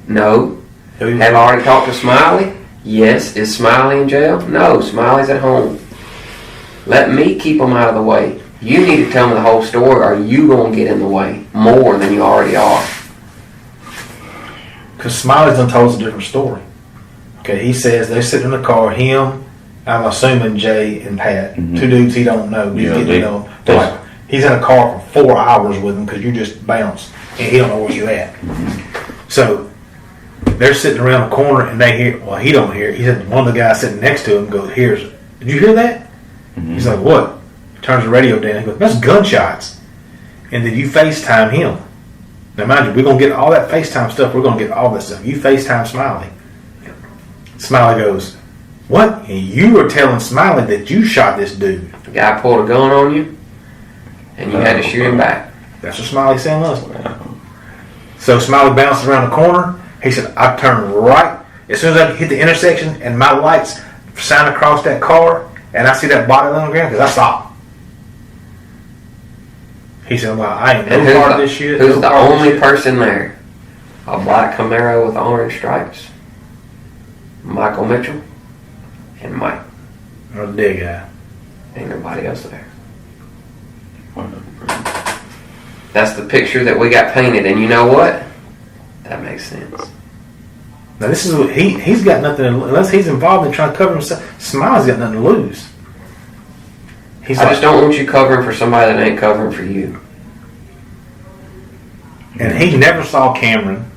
No. Have I already talked to Smiley? Yes. Is Smiley in jail? No. Smiley's at home. Let me keep them out of the way. You need to tell me the whole story, or you gonna get in the way more than you already are. Because Smiley's done told us a different story. Okay, he says they're sitting in the car, him, I'm assuming Jay and Pat, two dudes he don't know. He's getting to know. Like, he's in a car for 4 hours with him because you just bounced and he don't know where you at. So they're sitting around the corner and they hear, well, he don't hear it. He said one of the guys sitting next to him goes, "Here's, did you hear that?" He's like, "What?" Turns the radio down. He goes, "That's gunshots." And then you FaceTime him. Now, mind you, we're going to get all that FaceTime stuff. We're going to get all that stuff. You FaceTime Smiley. Smiley goes, "What?" And you were telling Smiley that you shot this dude. The guy pulled a gun on you, and you had to shoot him back. That's what Smiley's telling us. So Smiley bounced around the corner. He said, "I turned right. As soon as I hit the intersection and my lights shine across that car, and I see that body on the ground, because I stopped." He said, "Well, I ain't no part of this shit." Who's the only person there? A black Camaro with orange stripes. Michael Mitchell and Mike. Or the dead guy. Ain't nobody else there. That's the picture that we got painted, and you know what? That makes sense. Now this is what he's got nothing to, unless he's involved in trying to cover himself. Smiley's got nothing to lose. I just don't want you covering for somebody that ain't covering for you. And he never saw Cameron.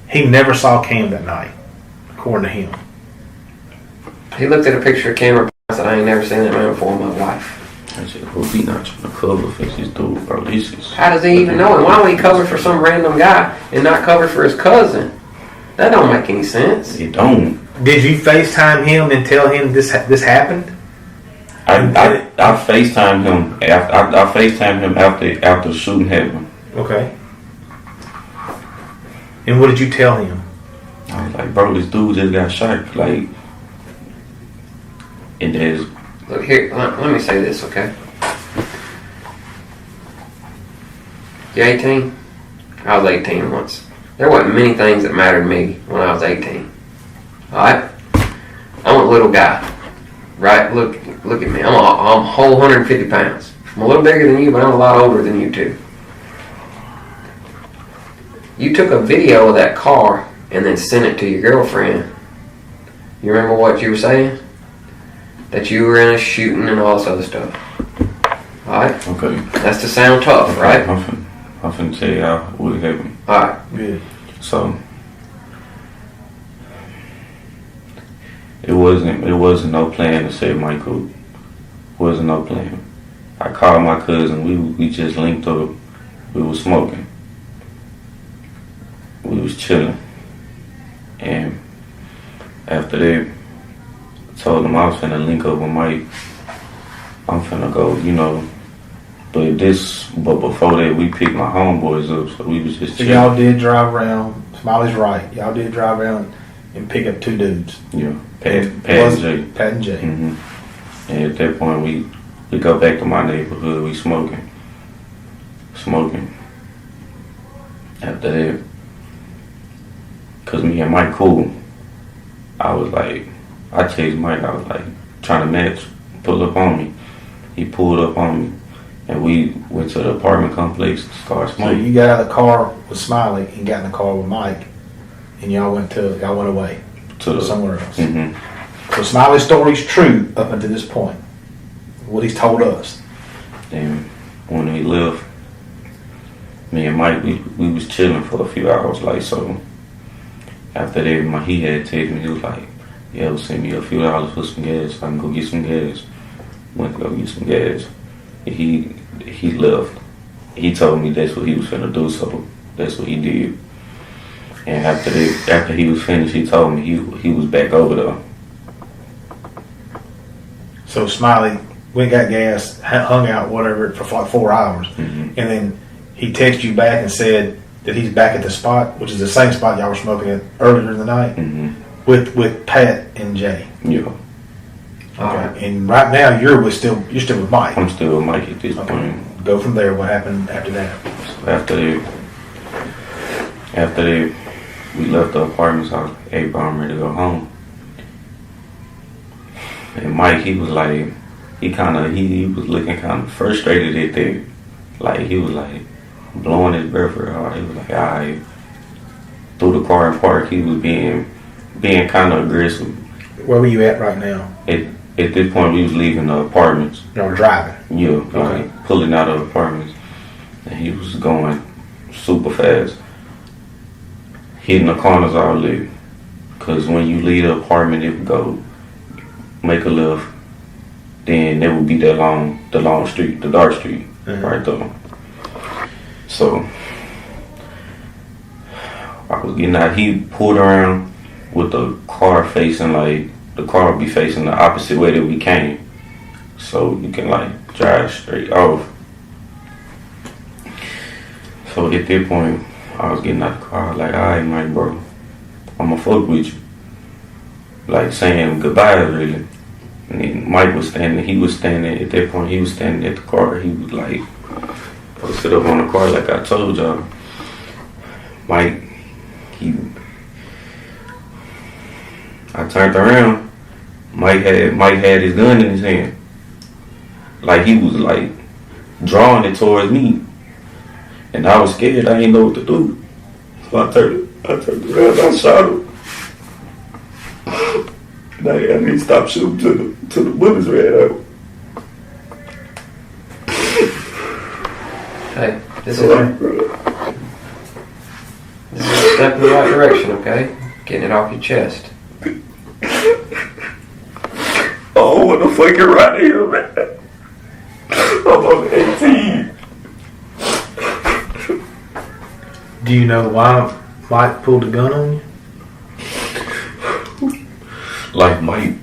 He never saw Cam that night, according to him. He looked at a picture of Cameron and said, "I ain't never seen that man before in my life." I said, "Well, he not trying to cover for his dude, bro. This is." How does he even know it? Why don't he cover for some random guy and not cover for his cousin? That don't make any sense. It don't. Did you FaceTime him and tell him this happened? I FaceTimed him. I FaceTimed him after shooting happened. Okay. And what did you tell him? I was like, "Bro, this dude just got shot." Like, and there's. Look here. Let me say this, okay? You 18? I was 18 once. There wasn't many things that mattered to me when I was 18. Alright? I'm a little guy. Right? Look at me. I'm a whole 150 pounds. I'm a little bigger than you, but I'm a lot older than you too. You took a video of that car and then sent it to your girlfriend. You remember what you were saying? That you were in a shooting and all this other stuff. Alright? Okay. That's to sound tough, right? I'm finna tell y'all what happened. Alright. Good. So it wasn't no plan to say Michael. Wasn't no plan. I called my cousin. We just linked up. We was smoking. We was chilling. And after that, I told him I was finna link up with Mike. I'm finna go, But before that, we picked my homeboys up, so we was just chilling. So y'all did drive around. Smiley's right. Y'all did drive around and pick up two dudes. Yeah, Pat and Jay. Pat and Jay. Mm-hmm. And at that point, we go back to my neighborhood. We smoking. After that, cause me and Mike cool, I was like, I chased Mike. I was like trying to match, pull up on me. He pulled up on me. And we went to the apartment complex to start smoking. So you got out of the car with Smiley and got in the car with Mike, and y'all went away to somewhere else. Mm-hmm. So Smiley's story's true up until this point. What he's told us. And when we left, me and Mike, we was chilling for a few hours. Like, so after that, he had texted me. He was like, "Yeah, send me a few dollars for some gas. So I can go get some gas." Went to go get some gas. He left. He told me that's what he was finna do, so that's what he did. And after he was finished, he told me he was back over there. So Smiley went, got gas, hung out, whatever, for like 4 hours, and then he texted you back and said that he's back at the spot, which is the same spot y'all were smoking at earlier in the night, with Pat and Jay. Yeah. Okay. And right now you're still with Mike. I'm still with Mike at this point. Go from there. What happened after that? So after that, we left the apartment. So I was like, "Hey, bro, I'm ready to go home." And Mike, he was like, he was looking kind of frustrated at that. Like, he was like blowing his breath real hard. He was like, alright. Through the car and park, he was being kind of aggressive. Where were you at right now? At this point, we was leaving the apartments. Y'all driving? Yeah, Okay. like pulling out of the apartments. And he was going super fast. Hitting the corners all lit. Because when you leave the apartment, it would go make a left. Then there would be the long street, the dark street, right there. So I was getting out. He pulled around with the car facing, like, the car would be facing the opposite way that we came. So you can, like, drive straight off. So at that point, I was getting out the car. Like, alright, Mike, bro, I'ma fuck with you. Like, saying goodbye, really. And then Mike was standing. He was standing at that point. He was standing at the car. He was like, posted up on the car, like I told y'all. Mike, I turned around. Mike had his gun in his hand. Like, he was like drawing it towards me. And I was scared. I didn't know what to do. So I turned around. I shot him. I need to stop shooting till the bullets ran out. Hey, this is a step in the right direction, okay? Getting it off your chest. Oh, what the fuck you right here, man? I'm on 18. Do you know why Mike pulled a gun on you? Like, Mike,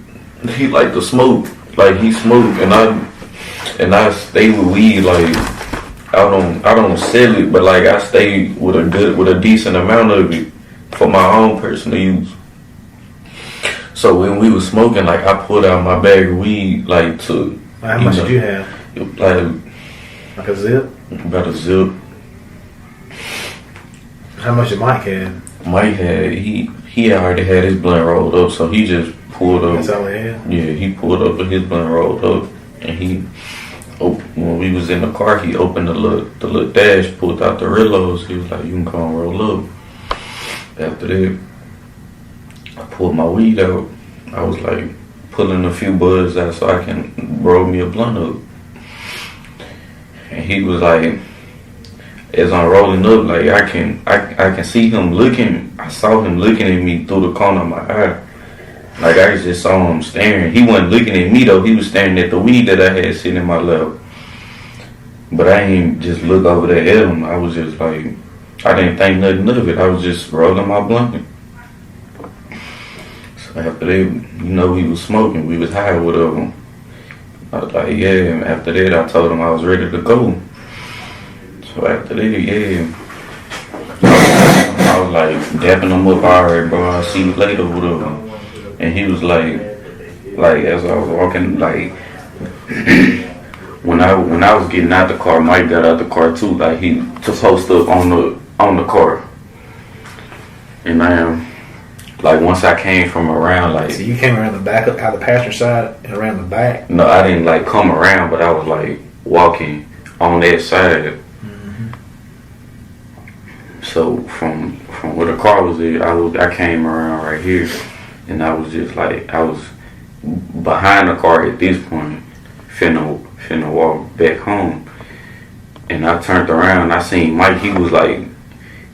he like to smoke. Like, he smoked, and I stay with weed. Like, I don't sell it, but like, I stay with a decent amount of it for my own personal use. So when we was smoking, like, I pulled out my bag of weed, like, to. How much did you have? Like a zip? About a zip. How much did Mike have? Mike had he already had his blunt rolled up, so he just pulled up. That's all he had? Yeah, he pulled up with his blunt rolled up, and when we was in the car, he opened the little dash, pulled out the reloads. He was like, "You can come roll up." After that, I pulled my weed out. I was like pulling a few buds out so I can roll me a blunt up. And he was like, as I'm rolling up, like, I can see him looking. I saw him looking at me through the corner of my eye. Like, I just saw him staring. He wasn't looking at me though. He was staring at the weed that I had sitting in my lap. But I ain't just look over there at him. I was just like, I didn't think nothing of it. I was just rolling my blunt. So after that, he was smoking. We was high with him. I was like, yeah. And after that, I told him I was ready to go. So after that, yeah, I was like dapping him up. Alright, bro, I'll see you later with him. And he was like as I was walking, like when I was getting out the car, Mike got out the car too. Like, he just post up on the car. And like, once I came from around, like, so you came around the back, out the passenger side, and around the back. No, I didn't like come around, but I was like walking on that side. So from where the car was at, I came around right here, and I was just like, I was behind the car at this point, finna walk back home, and I turned around. I seen Mike. He was like,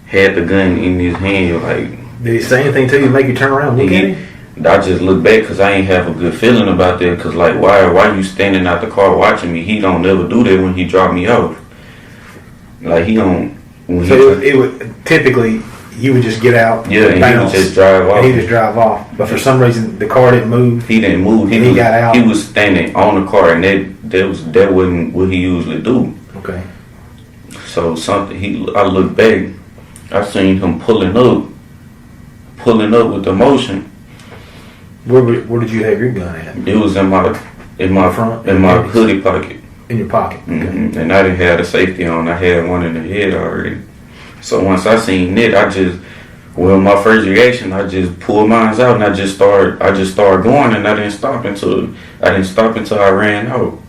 had the gun in his hand. Like, did he say anything to you, make you turn around, look at him? I just looked back because I ain't have a good feeling about that. Cause like, why you standing out the car watching me? He don't never do that when he drop me off. Like, he don't. So it would typically, you would just get out, yeah, and bounce, he would just drive off. And he just drive off. But for some reason, the car didn't move. He didn't move. He got out. He was standing on the car, and that wasn't what he usually do. Okay. So I looked back. I seen him pulling up with the motion. Where did you have your gun at? It was in my front, in my hoodie pocket. In your pocket. Okay. Mm-hmm. And I didn't have the safety on. I had one in the head already. So once I seen it, I just Well, my first reaction, I just pulled mine out and I just started going, and I didn't stop until I ran out.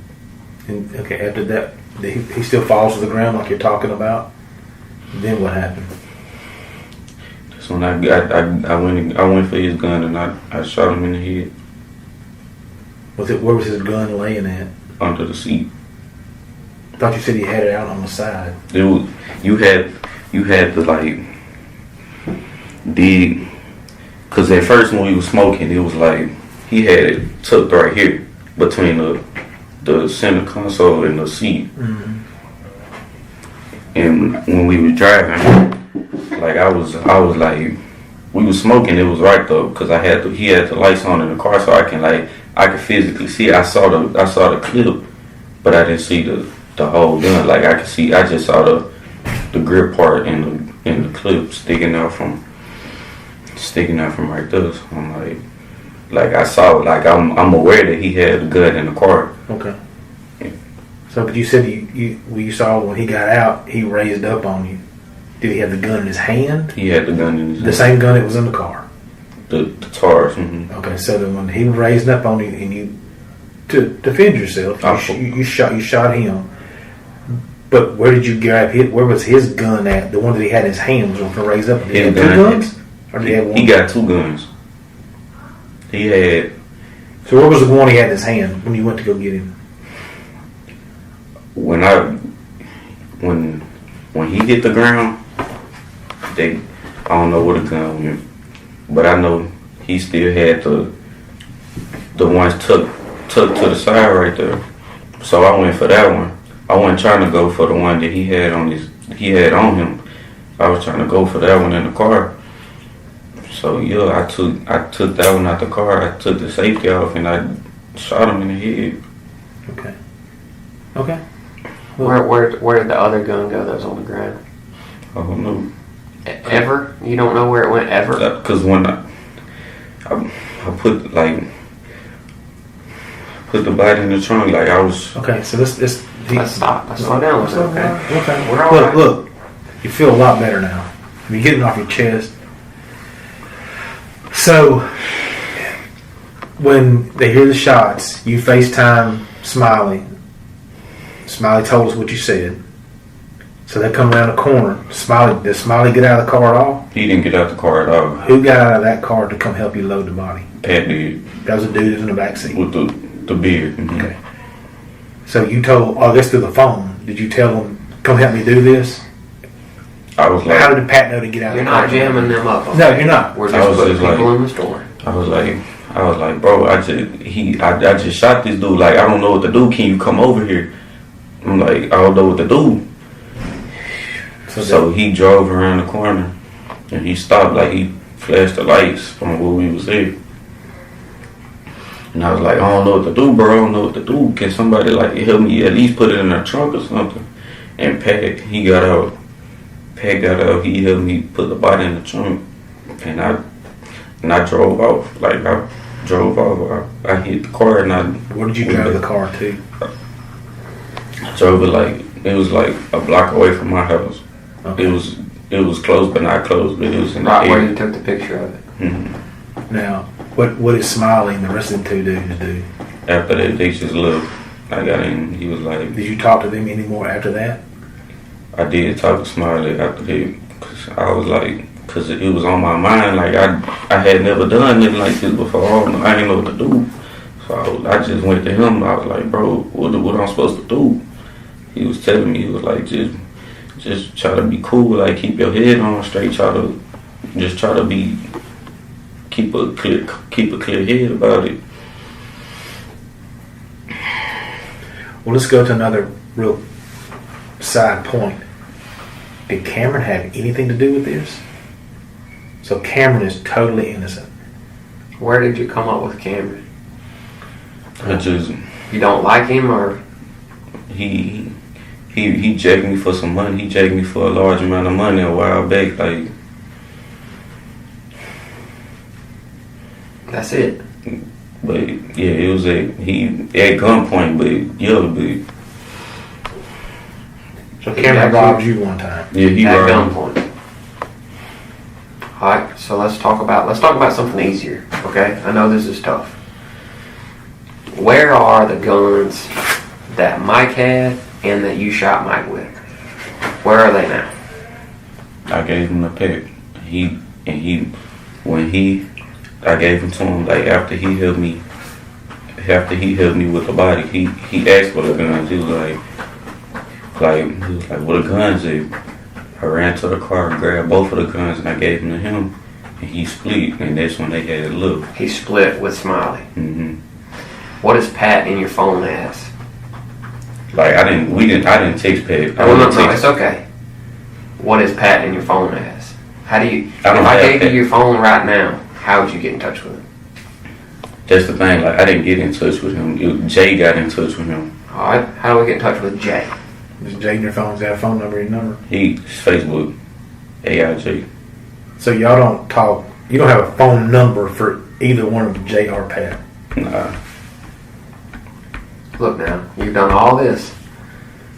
And, okay, after that, he still falls to the ground like you're talking about. Then what happened? That's when I went for his gun and I shot him in the head. Where was his gun laying at? Under the seat. I thought you said he had it out on the side. You had to like because at first when we was smoking, it was like he had it tucked right here between the center console and the seat. Mm-hmm. And when we was driving, like I was like, we was smoking. It was right though, because he had the lights on in the car, so I could physically see it. I saw the clip, but I didn't see the whole gun. Like I just saw the grip part in the clip sticking out from right there. So I'm like I saw it. Like I'm aware that he had the gun in the car. Okay. Yeah. So, but you said you saw when he got out, he raised up on you. Did he have the gun in his hand? He had the gun in his hand. The same gun that was in the car? The TARS. Mm-hmm. Okay, so then when he raised up on you and you, to defend yourself, you shot him. But where did you grab his? Where was his gun at? The one that he had in his hand was going to raise up. Did he have two guns? Or did he have one? He got two guns. He had. So where was the one he had in his hand when you went to go get him? When he hit the ground, I don't know where the gun went, but I know he still had the ones tucked to the side right there. So I went for that one. I wasn't trying to go for the one that he had on him. I was trying to go for that one in the car. So yeah, I took that one out the car. I took the safety off and I shot him in the head. Okay. Okay. Where did the other gun go that was on the ground? I don't know. Ever? You don't know where it went ever? Because when I put the body in the trunk, like I was. Okay, so let's stop. Let's slow down. Okay. We're all right. Look, you feel a lot better now. You're getting off your chest. So when they hear the shots, you FaceTime Smiley. Smiley told us what you said. So they come around the corner. Did Smiley get out of the car at all? He didn't get out of the car at all. Who got out of that car to come help you load the body? Pat did. That was a dude in the back seat. With the beard. Mm-hmm. Okay. So you told, I guess through the phone, did you tell him, come help me do this? I was like, how did Pat know to get out of the car? You're not jamming them up. No, you're not. We're just putting people in the store. I was like, bro, I just shot this dude. Like, I don't know what to do. Can you come over here? I'm like, I don't know what to do. So he drove around the corner and he stopped. Like, he flashed the lights from where we was there. And I was like, I don't know what to do, bro. I don't know what to do. Can somebody like help me at least put it in the trunk or something? And Pat, he got out. He helped me put the body in the trunk. And I drove off. Like, I drove off. I hit the car and I... Where did you drive the car to? I drove it was like a block away from my house. Okay. It was close but not close, but it was in the right where you took the picture of it. Mm-hmm. Now, what did Smiley and the rest of the two dudes do? After that, they just left. I got in. He was like... Did you talk to them anymore after that? I did talk to Smiley after that, cause I was like, cause it was on my mind. Like I had never done anything like this before. I didn't know what to do, so I just went to him. I was like, bro, what am I supposed to do? He was telling me, he was like, just try to be cool, like keep your head on straight. Try to keep a clear head about it. Well, let's go to another real side point. Did Cameron have anything to do with this? So Cameron is totally innocent. Where did you come up with Cameron? You don't like him, or he jacked me for some money. He jacked me for a large amount of money a while back. Like, that's it. But yeah, it was at gunpoint, but yeah, So Cameron robbed you one time. Yeah, he at robbed gunpoint. Alright, so let's talk about something easier, okay? I know this is tough. Where are the guns that Mike had and that you shot Mike with? Where are they now? I gave him the pick. I gave him to him like after he hit me with the body. He asked for the guns. He was like, what the guns is? I ran to the car and grabbed both of the guns and I gave them to him, and he split, and that's when they had a look. He split with Smiley. Mm-hmm. What is Pat in your phone as? Like I didn't text Pat. No, it's okay. What is Pat in your phone as? How do you? If I gave you your phone right now, how would you get in touch with him? That's the thing. Like I didn't get in touch with him. Jay got in touch with him. All right. How do we get in touch with Jay? Does Jay in your phone's got a phone number? Your number? He's Facebook. AIJ. So y'all don't talk. You don't have a phone number for either one of Jay or Pat. Nah. Look now, you've done all this.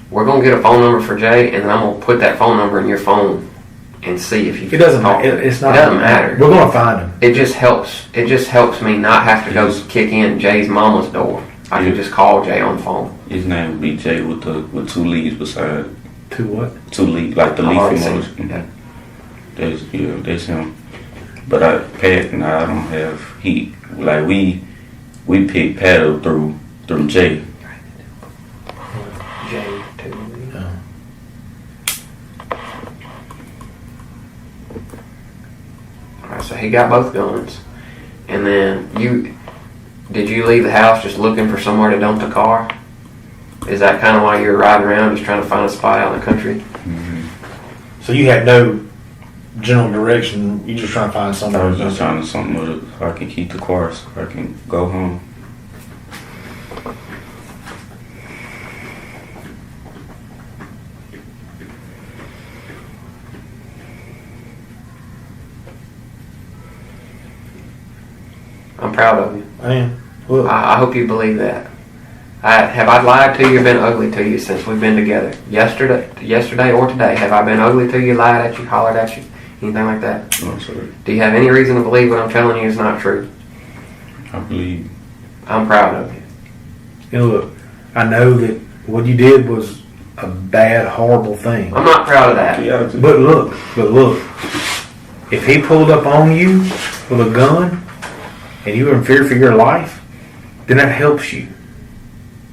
We're gonna get a phone number for Jay, and then I'm gonna put that phone number in your phone and see if you. It doesn't matter. It's not. It doesn't matter. We're gonna find him. It just helps. It just helps me not have to go kick in Jay's mama's door. I can just call Jay on the phone. His name would be Jay with two leaves beside it. Two what? Two leaves, like the leaf emoji. Yeah. That's him. But Pat and I don't have we picked Pat up through Jay. Jay too. No. Alright, so he got both guns. And then did you leave the house just looking for somewhere to dump the car? Is that kind of why you're riding around just trying to find a spot out in the country? Mm-hmm. So you had no general direction. You just trying to find somewhere. I was just trying to something so I can keep the car so I can go home. I'm proud of you. I am. Look. I hope you believe that. Have I lied to you or been ugly to you since we've been together? Yesterday or today, have I been ugly to you, lied at you, hollered at you, anything like that? No, sir. Do you have any reason to believe what I'm telling you is not true? I believe. I'm proud of you. You know, look, I know that what you did was a bad, horrible thing. I'm not proud of that. Yeah, But look, if he pulled up on you with a gun and you were in fear for your life, then that helps you.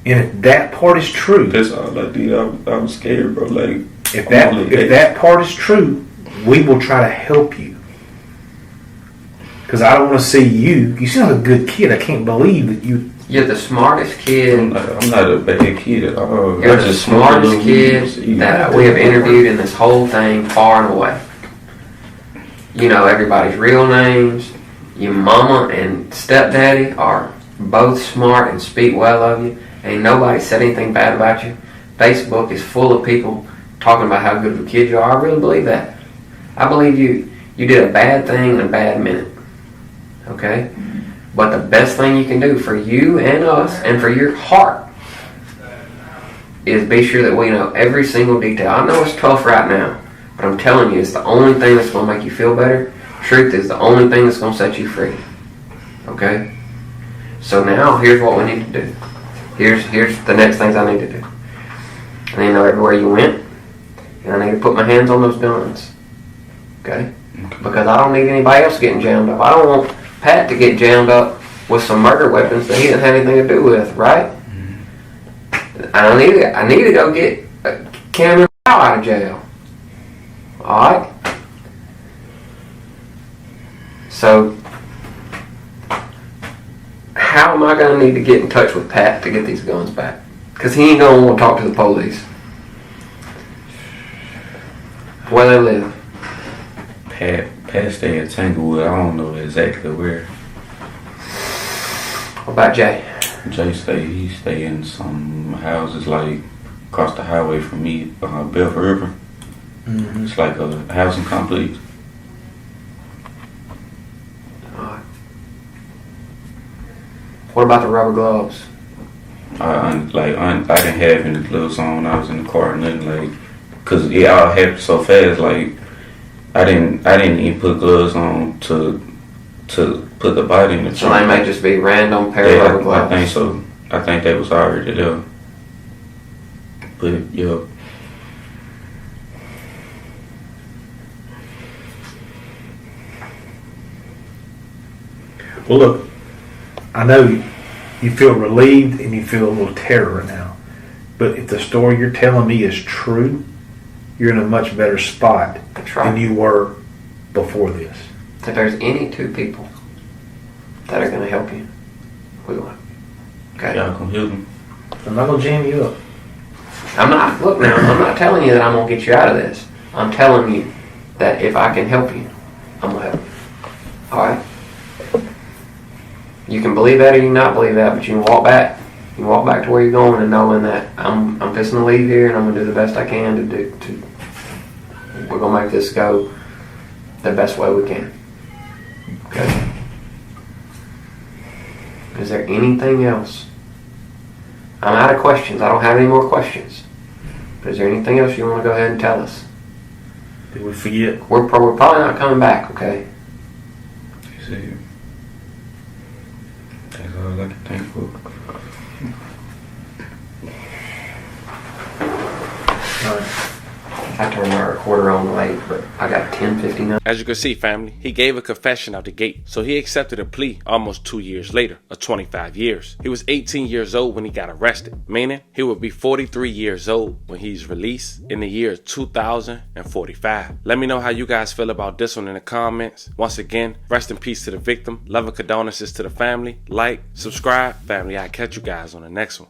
And if that part is true, that's all I did. I was scared, bro. Like if that part is true, we will try to help you. Because I don't want to see you. You seem like a good kid. I can't believe that you. You're the smartest kid. I'm not a bad kid at all. You're the smartest kid that we have interviewed in this whole thing, far and away. You know everybody's real names. Your mama and stepdaddy are both smart and speak well of you. Ain't nobody said anything bad about you. Facebook is full of people talking about how good of a kid you are. I really believe that. I believe you did a bad thing in a bad minute. Okay? But the best thing you can do for you and us and for your heart is be sure that we know every single detail. I know it's tough right now, but I'm telling you, it's the only thing that's going to make you feel better. Truth is the only thing that's going to set you free. Okay? So now, here's what we need to do. Here's the next things I need to do. I need to know everywhere you went, and I need to put my hands on those guns. Okay? Because I don't need anybody else getting jammed up. I don't want Pat to get jammed up with some murder weapons that he didn't have anything to do with, right? I need to go get Cameron out of jail. Alright? So, how am I going to need to get in touch with Pat to get these guns back? Because he ain't going to want to talk to the police. Where they live. Pat stay in Tanglewood. I don't know exactly where. What about Jay? Jay he stay in some houses like across the highway from me, Belford River. Mm-hmm. It's like a housing complex. What about the rubber gloves? I didn't have any gloves on when I was in the car or nothing, like, cause it all happened so fast. Like I didn't even put gloves on to put the body in the So trunk. they may just be random pair of rubber gloves. I think so. I think they was already there. But yeah. Well, look, I know you feel relieved and you feel a little terror now. But if the story you're telling me is true, you're in a much better spot than you were before this. If there's any two people that are going to help you, we will. Okay? Y'all gonna help me. I'm not going to jam you up. I'm not, look now, I'm not telling you that I'm going to get you out of this. I'm telling you that if I can help you, I'm going to help you. Alright? You can believe that or you can not believe that, but you can walk back. You can walk back to where you're going and knowing that I'm fixing to leave here and I'm going to do the best I can we're going to make this go the best way we can. Okay? Is there anything else? I'm out of questions. I don't have any more questions. But is there anything else you want to go ahead and tell us? Did we forget? We're probably not coming back, okay? See, that's all I can think for. All right. I turned my recorder on late, but I got 10:59. As you can see, family, he gave a confession out the gate, so he accepted a plea almost 2 years later, of 25 years. He was 18 years old when he got arrested, meaning he would be 43 years old when he's released in the year 2045. Let me know how you guys feel about this one in the comments. Once again, rest in peace to the victim, love and condolences to the family, like, subscribe, family. I'll catch you guys on the next one.